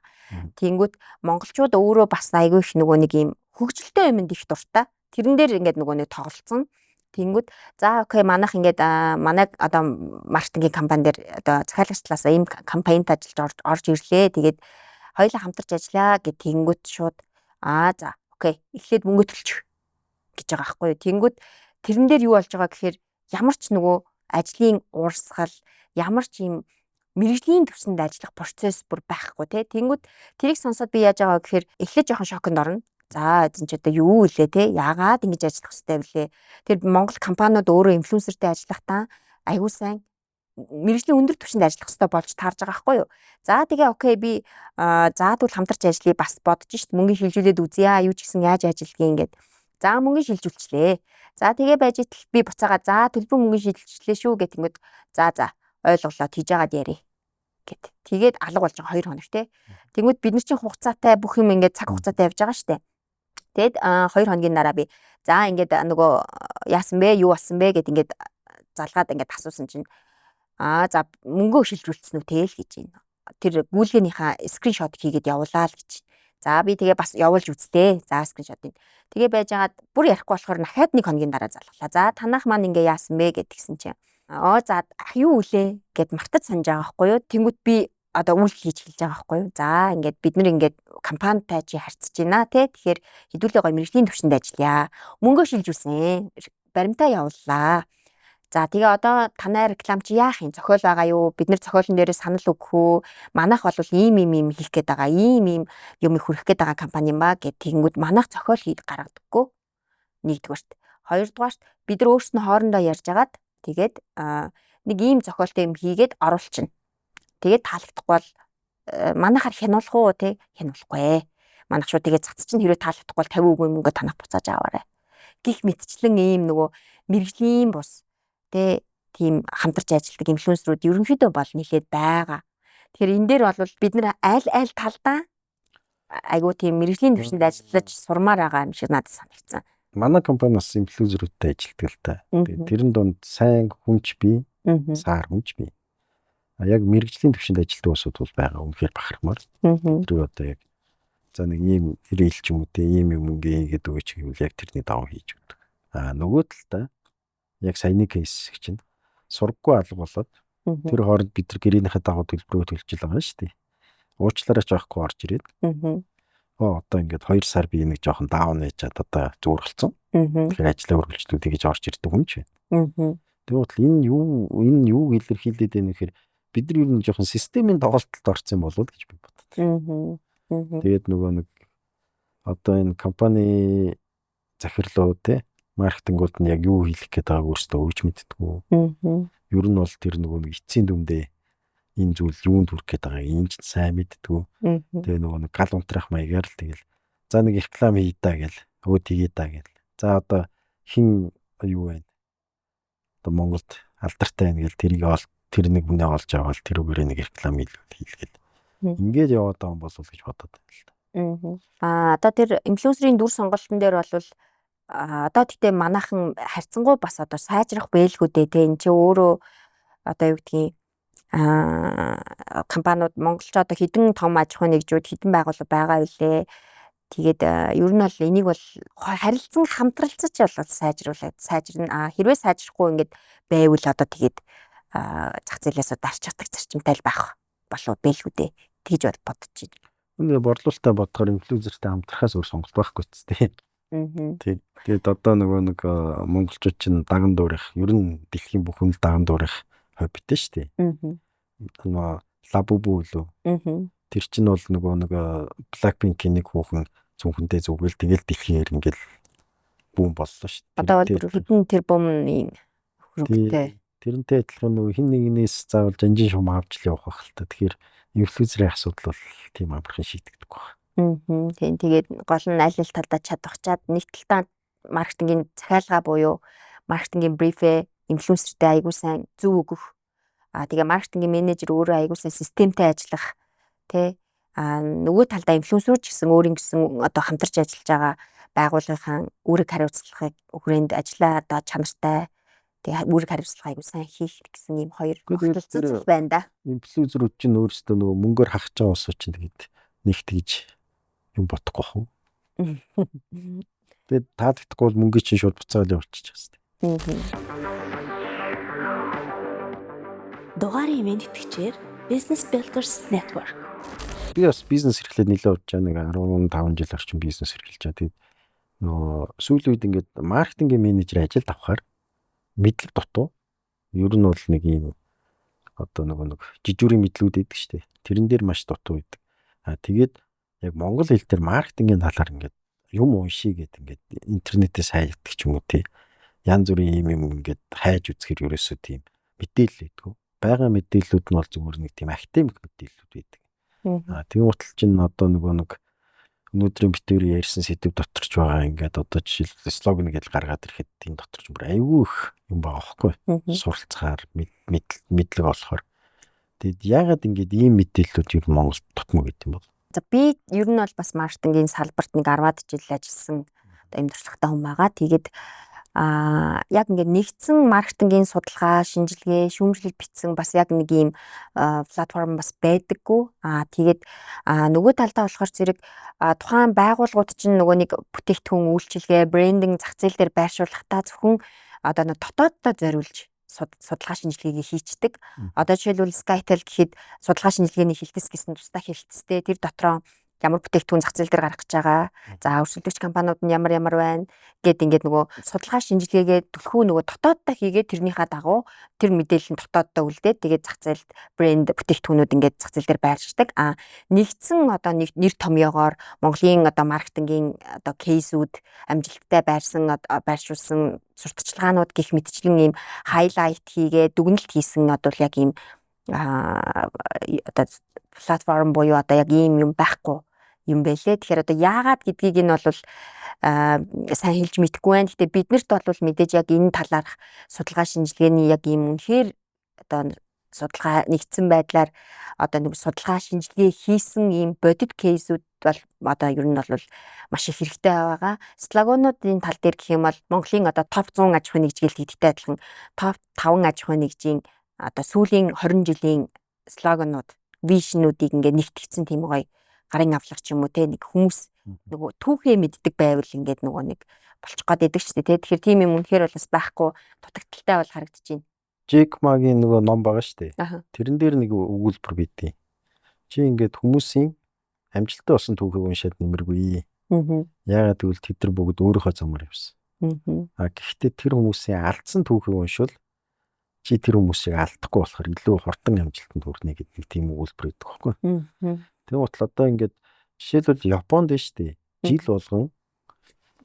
Тэнгүүд монголчууд өөрөө бас айгүй их нөгөө нэг юм хөгжилтэй юмд их дуртай. Тэрэн дээр ингээд нөгөө нэг тоглолцсон. Тэнгүүд за окей манайх ингээд манай одоо маркетингийн компани дээр одоо захиалагчлаас ийм кампанит ажиллаж орж ирлээ. Тэгээд хоёулаа хамтарч ажиллаа гэд тэнгүүд шууд за окей эхлээд мөнгө төлчих гэж байгаа байхгүй юу. Тэнгүүд тэрэн дээр юу болж байгаа гэхээр ямар ч нөгөө ажлын уурсгал, ямар ч юм мэрэгжлийн төвшөнд ажиллах процесс бүр байхгүй тий. Тэнгүүд тэрийг сонсоод би яаж байгаа гэхээр эхлээд жоохон шоконд орно. За эзэн ч одоо юу илээ тий? Яагаад ингэж ажиллах хэрэгтэй вүлээ? Тэр Монгол компаниуд өөрөө инфлюенсертэй ажиллахдаа аягүй сайн мэрэгжлийн өндөр түвшинд ажиллах хэрэгтэй болж таарж байгаа байхгүй юу? За тэгээ окей би заадвал хамтарч ажиллая бас бодож шít мөнгө шилжүүлээд үзье юу ч гэсэн яаж ажилдгийг ингээд. За мөнгө шилжүүлчлээ. За тэгээ байж итл би буцаага за төлбөр мөнгө шилжүүлчлээ шүү гэх ингээд за ойлголоо хийж яагаад яри гэд. Тэгээд алга болж байгаа 2 хоног тий. Тэгмэд бид нар чинь хугацаатай бүх юм ингээд цаг хугацаатай явж байгаа штэ. Тэгэд 2 хоногийн дараа би за ингээд нөгөө яасан бэ юу болсон бэ гэд ингээд залгаад ингээд асуусан чинь за мөнгөө шилжүүлсэн үү те л гэж байна. Тэр гүйлгээнийхаа скриншот хийгээд явуулаа л гэж. За би тэгээ бас явуулж үзтээ. За скриншотыг. Тэгээ байж байгаад бүр ярихгүй болохоор дахиад 1 хоногийн дараа залглаа. За танах маань ингээ яасан бэ гэдгсэн чинь за юу үлээ гэд мартаж санаж байгаа байхгүй юу. Тэнгүүт би одоо үйлдэл хийж эхэлж байгаа байхгүй юу. За ингээд бид нар ингээд компанитай чи харьцаж байна те. Тэгэхээр хэдүүлээ гоё мэрэгжлийн түвшинд ажиллая. Мөнгөө шилжүүлсэн. Баримтаа явууллаа. За тэгээ одоо танай реклам чи яах юм? Зохиол байгаа юу? Бид нар зохиолн дээрээ санал өгөх үү? Манайх бол ийм хийх гээд байгаа. Ийм юм хүрэх гээд байгаа компани юм ба гэд тэгэнгүүт манайх зохиол хийж гаргадаггүй. Нэгдүгээрт. Хоёрдугаарт бид нар өөрсдөө хоорондоо ярьж агаад тэгээд нэг ийм зохиолтой юм хийгээд оруулчихна. Тэгээд таалагдахгүй бол манайхаар хянуулах уу те? Хянуулахгүй. Манайх шууд тэгээд цац чинь хэрэг таалагдахгүй бол 50 үгүй мөнгө танах буцааж аваарай. Гих мэтчлэн ийм нөгөө мэрэгжлийн бус тэ тийм хамтарч ажилладаг инфлюенсерүүд ерөнхийдөө бол нэлээд байгаа. Тэгэхээр энэ дээр бол бид нар аль талдаа айгуу тийм мэрэгжлийн төвшөнд ажиллаж сурмаар байгаа юм шиг надад санагдсан. Манай компаниас инфлюенсерүүдтэй ажилладаг л та. Тэрэн донд сайн хүнч бий, саар хүнч бий. Яг мэрэгжлийн төвшөнд ажилладаг усуд бол байгаа. Үнэхээр бахархмаар. Тэр одоо яг за нэг ийм ирээл ч юм уу те ийм юм ингээд өгөөч гэвэл яг тэрний даваа хийж өгдөг. Нөгөө талдаа яг саяны кейс чинь сургаггүй алга болоод тэр хооронд бид нар гэрийнхээ дагуу төлбөрөө төлж байгаа шүү дээ. Уучлаарай ч байхгүй орж ирээд. Одоо ингээд 2 сар би нэг жоохон даун ээжээд одоо зүгээр болсон. Тэгэхээр ажлаа хөргөлжлүүд тэгж орж ирдэг хүн ч байна. Тэгвэл энэ юу илэрхийлээд байна гэхээр бид нар юу нэг жоохон системийн тоглолтод орсон болов уу гэж би боддог. Тэгээд нөгөө нэг одоо энэ компани захирлуу те маркетингууд нь яг юу хийх гээд байгааг өөрсдөө өгч мэддэггүй. Ер нь бол тэр нөгөө нэг эцсийн дүндээ энэ зүйл юунд хүрэх гээд байгааг энэ ч сайн мэддэггүй. Тэгээ нөгөө нэг гал унтрах маягаар л тэгэл за нэг реклам хий даа гэл өө тгий даа гэл. За одоо хин юу вэ? Одоо Монголд алдартай байна гэл тэр нэг хүнээ олж аваад тэрүүгээр нэг реклам хийлгээд. Ингээд яваад байгаа юм болов гэж бодоод байна л да. Одоо тэр инфлюенсерийн дүр сонголтын дээр бол одоо тэгтээ манайхан харьцангуй бас одоо сайжрах байлгүй дээ те энэ чи өөрөө одоо юу гэдгийг компаниуд Монголч одоо хэдэн том аж ахуйн нэгжүүд хэдэн байгууллага байгаа үлээ. Тэгээд ер нь бол энийг бол харилцан хамтралцаж бол сайжирна. Хэрвээ сайжрахгүй ингээд байвал одоо тэгээд зах зээлээс дарч чаддаг зарчимтай л байх болов байлгүй дээ. Тэгж бодож байна. Үнэ борлуулалтаа бодохоор инфлюенсертэй хамтрахаас өөр сонголт байхгүй ч тийм. Тэгээд одоо нөгөө нэг монголчууд чинь даган дуурах, ер нь дэлхийн бүх хүн даган дуурах хоббитэй шүү дээ. Нөгөө лабубу лөө. Тэр чинь бол нөгөө нэг Blackpink-ийн нэг хүүхэн зүнхэндээ зүгэл тэгэл дэлхийэр ингээл бүүн боллоо шүү дээ. Одоо бол хэдэн тэр бомны хөрөнгөтэй. Тэрнтэй адилхан нөгөө хин нэгнээс заавал жанжин шум авч л явах байх л та. Тэгэхээр инфлюенсерийн асуудал бол тийм амархан шийдэгдэх байх. Тийм тэгээд гол нь аль талдаа чадвахчаад нэг талдаа маркетингийн захиалга буюу маркетингийн брифээ инфлюенсертэй аягүй сайн зөв өгөх. Тэгээ маркетингийн менежер өөрөө аягүй сайн системтэй ажиллах тий нөгөө талдаа инфлюенсер ч гэсэн өөрийн гэсэн одоо хамтарч ажиллаж байгаа байгууллагын үүрэг хариуцлагыг хүрээнд ажиллаа одоо чанартай тэгээ үүрэг хариуцлага аягүй сайн хийх гэсэн ийм хоёр хөдөлгөөн байна да. Инфлюенсерүүд чинь өөрсдөө нөгөө мөнгөөр хахаж байгаа ус чинь тэгээд нэг тэгж юм бодохгүй хөө. Тэгээд таадагдахгүй бол мөнгө чинь шууд буцаагаад явуулчих хэвчээ. Дугаарыг мэдтгэжээр Business Builders Network. Би бас бизнес эрхлээд нэлээд удаж нэг 15 жил орчим бизнес эрхэлж байгаа. Тэгээд нөгөө сүүлийн үед ингээд маркетингийн менежер ажилд авахаар мэдлэг дутуу. Ер нь бол нэг юм одоо нэг жижигүрийн мэдлүүд байдаг шүү дээ. Тэрэн дээр маш дутуу байдаг. Тэгээд яг монгол хэл дээр маркетингийн талаар ингээд юм уншия гэдэг ингээд интернетээс хайдаг ч юм уу тий. Янз бүрийн юм ингээд хайж үзэхэр ерөөсөө тийм мэдээлэл өгдөг. Бага мэдээллүүд нь бол зүгээр нэг тийм академик мэдээллүүд байдаг. Тийм утал чинь одоо нэг өнөөдрийн битүүр ярьсан сэдв доторч байгаа ингээд одоо жишээл слоган гэж гаргаад ирэхэд тийм доторч бүр айгүй их юм байгаа байхгүй. Суралцахаар мэдлэг олохоор. Тэгэд яагаад ингээд ийм мэдээллүүд ер нь Монголд тутмаг гэдэг юм бол. За би ер нь бол бас маркетингийн салбарт нэг 10-аад жил ажилласан ийм туршлагатай хүн байгаа. Тэгээд яг ингээд нэгдсэн маркетингийн судалгаа, шинжилгээ, шүүмжлэл бичсэн бас яг нэг ийм платформ бас байдаггүй. Тэгээд нөгөө талдаа болохоор зэрэг тухайн байгууллагууд чинь нөгөө нэг бүтээгдэхүүн үйлчилгээ, брендинг зах зээл дээр байршуулахдаа зөвхөн одоо нэг дотооддоо зориулж судалгаа шинжилгээгээ хийцдэг. Одоо жишээлбэл Skytel гэхэд судалгаа шинжилгээний хилтэс гэсэн тусдаа хилтэстэй тэр дотроо ямар бүтээгдэхүүн зах зээл дээр гарах гэж байгаа. За өрсөлдөгч компаниуд нь ямар байна гэд ингээд нөгөө судалгаа шинжилгээгээ түлхүү нөгөө дотооддоо хийгээд тэрнийхээ дагуу тэр мэдээлэл нь дотооддоо үлдээд тэгээд зах зээлд брэнд бүтээгдэхүүнүүд ингээд зах зээл дээр байршдаг. Нэгдсэн одоо нэг нэр томьёогоор Монголын одоо маркетингийн одоо кейсүүд амжилттай байршуулсан сурталчилгаанууд гэх мэтчлэн ийм хайлайт хийгээд дүгнэлт хийсэн одоо яг ийм одоо платформ буюу одоо яг ийм юм байхгүй юм байлээ. Тэгэхээр одоо яагаад гэдгийг нь бол сайн хэлж мэдэхгүй байна. Гэтэ биднэрт бол мэдээж яг энэ талаарх судалгаа шинжилгээний яг ийм үнэхээр одоо судалгаа нэгдсэн байдлаар одоо нэг судалгаа шинжилгээ хийсэн ийм бодит кейсүүд бол одоо ер нь бол маш их хэрэгтэй байгаа. Слогонуудын тал дээр гэх юм бол Монголын одоо топ 100 аж ахуйн нэгжил гэдэгтэй адилхан топ 5 аж ахуйн нэгжийн одоо сүүлийн 20 жилийн слогонууд, вишнүүдийг ингээд нэгтгэсэн тийм гоё гарын авлага ч юм уу те нэг хүмүүс нөгөө түүхээ мэддэг байвал ингээд нөгөө нэг болчих гээд идэг шүү дээ те. Тэгэхээр тийм юм үнэхээр бол бас байхгүй дутагдaltaй бол харагдаж байна. Джек Магийн нөгөө ном байгаа шүү дээ. Тэрэн дээр нэг өгүүлбэр битээ. Чи ингээд хүмүүсийн амжилттай болсон түүхийг уншаад нэмэргүй. Яагаад гэвэл тэд нар бүгд өөрийнхөө замаар явсан. Гэхдээ тэр хүмүүсийн алдсан түүхийг уншвал чи тэр хүмүүсийг алдахгүй болохоор илүү хурдан амжилтанд хүрнэ гэдэг тийм өгүүлбэр өгдөг байхгүй. Тэгээ утал одоо ингээд жишээлбэл Японд нь шүү дээ. Жил болгон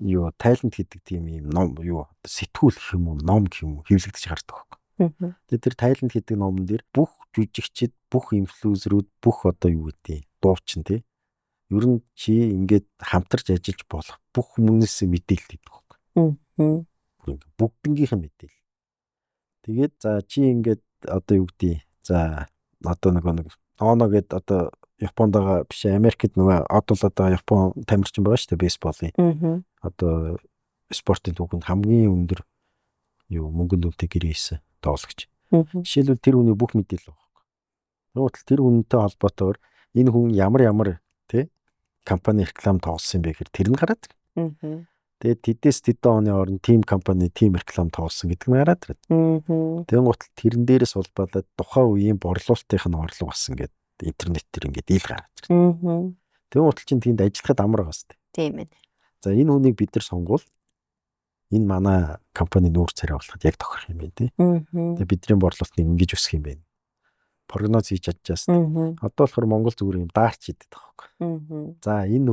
юу тайланд гэдэг тийм юм ном юу сэтгүүл гэх юм уу ном гэх юм уу хэвлэгдэж гардаг байхгүй. Тэгээ тэр тайланд гэдэг номон дээр бүх жүжигчид, бүх инфлюенсерүүд, бүх одоо юу гэдэг дуучин тий. Ер нь чи ингээд хамтарч ажиллаж болох бүх хүмүүсээ мэдээлэл гэдэг байхгүй. Бүгднгийнх нь мэдээлэл. Тэгээд за чи ингээд одоо юу гэдэг за одоо нэг Оно гэд одоо Японд байгаа биш Америкт нөгөө одоо Япон тамирчин байгаа шүү дээ бейсболын. Одоо спортын түүхэнд хамгийн өндөр юу мөнгөнд үнэтэй гэрээсэн тоглогч. Жишээлбэл тэр хүний бүх мэдээлэл байгаа. Тэгвэл тэр хүнтэй холбоотойгоор энэ хүн ямар тий компани реклам тоглосон юм бэ гэхээр тэр нь гараад. Тэгээд тэдээс тэдэн оны орн тим компани тим реклам тоглосон гэдэг нь гараад ирээд. Тэгэн гутал тэрэн дээрээс улбалаад тухайн үеийн борлуулалтынх нь орлого басан гэдэг интернет дээр ингээд ил гараад ирээд. Тэгэн гутал чинь тэнд ажиллахад амар байгаа сте. Тийм ээ. За энэ хүнийг бид нар сонгуул энэ манай компани нүүр царай болоход яг тохирох юм байна тий. Тэгээд бидний борлуулалт нь ингэж өсөх юм байна. Прогноз хийж чадчихсан. Одоо болохоор Монгол зүгээр юм даарч идэт байгаа байхгүй. За энэ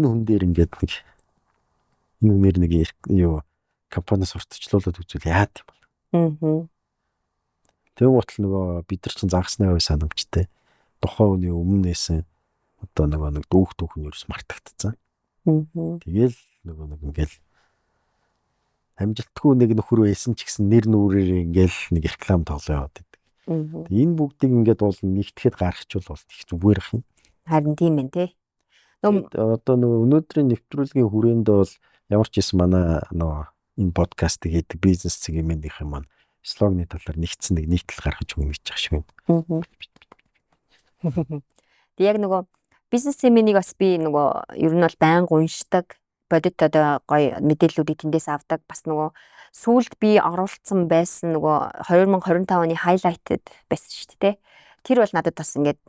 хүн дээр ингээд нэг энэ үнээр нэг юу компани сурталчлуулаад үзвэл яад юм бол. Тэгэн гутал нөгөө бид нар чинь загасны хувь санамжтай. Тухайн үний өмнөөсөн одоо нэг дүүх нь ерөөс мартагдцсан. Тэгэл нэг ингээл амжилтгүй нэг нөхөр байсан ч гэсэн нэр нүрээр ингээл нэг реклам тоглоо яваад байдаг. Энэ бүгдийг ингээд бол нэгтгэхэд гаргахчвал бол их зүгээр ах юм. Харин тийм ээ тий. Одоо нөгөө өнөөдрийн нэвтрүүлгийн хүрээнд бол ямар ч юм манай нөгөө энэ подкастыг хийдэг бизнес сегментийнхэн маань слогны талаар нэгдсэн нэг нийтлэл гаргаж өгөх гэж байгаа шиг байна. Тэг яг нөгөө бизнес сегментийг бас би нөгөө ер нь бол байнга уншдаг. Бодит одоо гоё мэдээллүүдийг тэндээс авдаг. Бас нөгөө сүүлд би оруулсан байсан нөгөө 2025 оны highlighted байсан шүү дээ. Тэр бол надад бас ингээд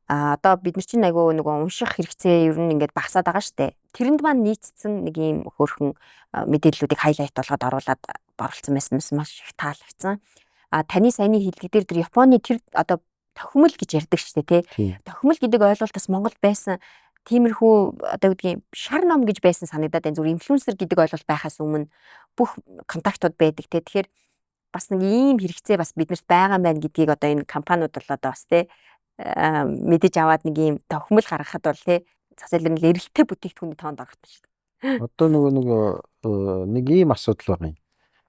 Одоо бид нар чинь айгүй нөгөө унших хэрэгцээ ер нь ингээд багасаад байгаа штэ. Тэрэнд маань нийцсэн нэг юм хөөрхөн мэдээллүүдийг хайлайт болгоод оруулаад оруулсан байсан маш их таалагдсан. Таны саяны хэллэг дээр Японы тэр одоо тохимол гэж ярьдаг штэ тий. Тохимол гэдэг ойлголтоос Монголд байсан тиймэрхүү одоо гэдгийг шар ном гэж байсан санагдаад байна. Зүгээр инфлюенсер гэдэг ойлголт байхаас өмнө бүх контактууд байдаг тий. Тэгэхээр бас нэг ийм хэрэгцээ бас биднэрт байгаа юм байна гэдгийг одоо энэ компаниуд бол одоо бас тий мэдэж аваад нэг ийм тохимол гаргахад бол тий зах зээл нь эрэлттэй бүтээгдэхүүний тоонд орох шүү дээ. Одоо нөгөө нэг ийм асуудал байгаа юм.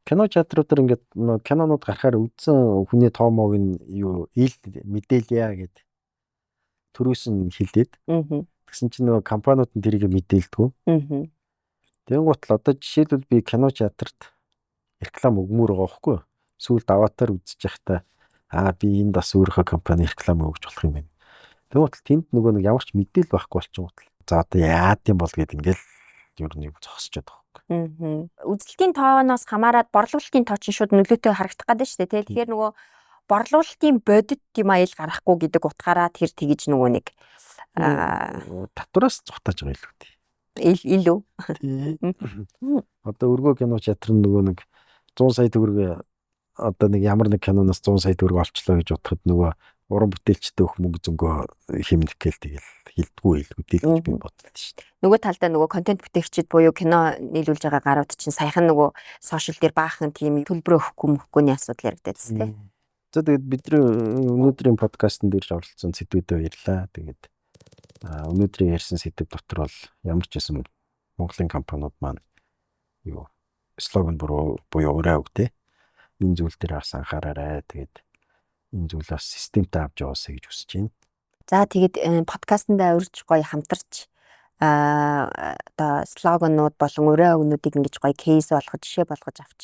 Кино театруудаар ингээд кинонууд гарахаар үзсэн хүний тоомог нь юу ил мэдээлье гэд төрөөс нь хэлээд. Тэгсэн чинь нөгөө компаниуд нь тэрийг мэдээлдэг. Тэнгуут л одоо жишээлбэл би кино театрт реклам өгмөр байгаа байхгүй юу? Сүүлд аватар үзэж явахдаа би энд бас өөрийнхөө компани реклам өгж болох юм байна. Тэнгуут л тэнд нөгөө нэг ямар ч мэдээлэл байхгүй болчихгоо. За одоо яад юм бол гэд ингээл ер нь юм зогсчод байгаа. Үзэлтийн тооноос хамаарат борлуулалтын тоо чинь шууд нөлөөтэй харагдах гэдэг шүү дээ. Тэгэхээр нөгөө борлуулалтын бодит юм аял гарахгүй гэдэг утгаараа тэр тэгж нөгөө нэг татвараас зугатаж байгаа илүү дээ. Илүү. Одоо өргөө кино театр нөгөө нэг 100 сая төгрөг одоо нэг ямар нэг киноноос 100 сая төгрөг олчлоо гэж бодоход нөгөө уран бүтээлчтэй өх мөнгө зөнгөө хэмнэх гээл тэгэл хилдэггүй гэж би бодлоо шүү дээ. Нөгөө талдаа нөгөө контент бүтээгчид буюу кино нийлүүлж байгаа гарууд чинь саяхан нөгөө сошиал дээр баахан тийм төлбөрөө өгөхгүйний асуудал яригдаад тест. За тэгээд бидний өнөөдрийн подкастн дээр оролцсон сэдвүүдээ баярлаа. Тэгээд өнөөдрийн ярьсан сэдв дотор бол ямар ч юм Монголын компаниуд маань юу слоган буюу ураа өгдөө. Энэ зүйл дээр бас анхаараарай. Тэгээд энэ зүйлээс системтэй авч яваасаа гэж хүсэж байна. За тэгээд подкастнда урьж гоё хамтарч одоо слоганууд болон ураа өгнүүдийг ингэж гоё кейс болгож жишээ болгож авч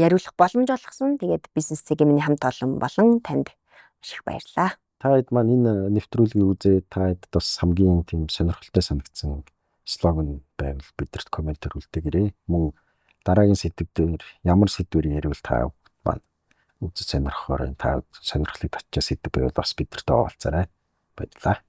яриулах боломж олгосон. Тэгээд бизнес цэгийн хамт олон болон танд маш их баярлалаа. Та хэд маань энэ нэвтрүүлгийг үзээд та хэд бас хамгийн тийм сонирхолтой санагдсан слоган байвал бидэрт комментээр үлдээгээрэй. Мөн дараагийн сэдвээр ямар сэдвээр яриул та маань үзэж сонирхохоор та сонирхлыг татчаа сэдв байвал бас бидэртэй уулзаарай. Баярлалаа.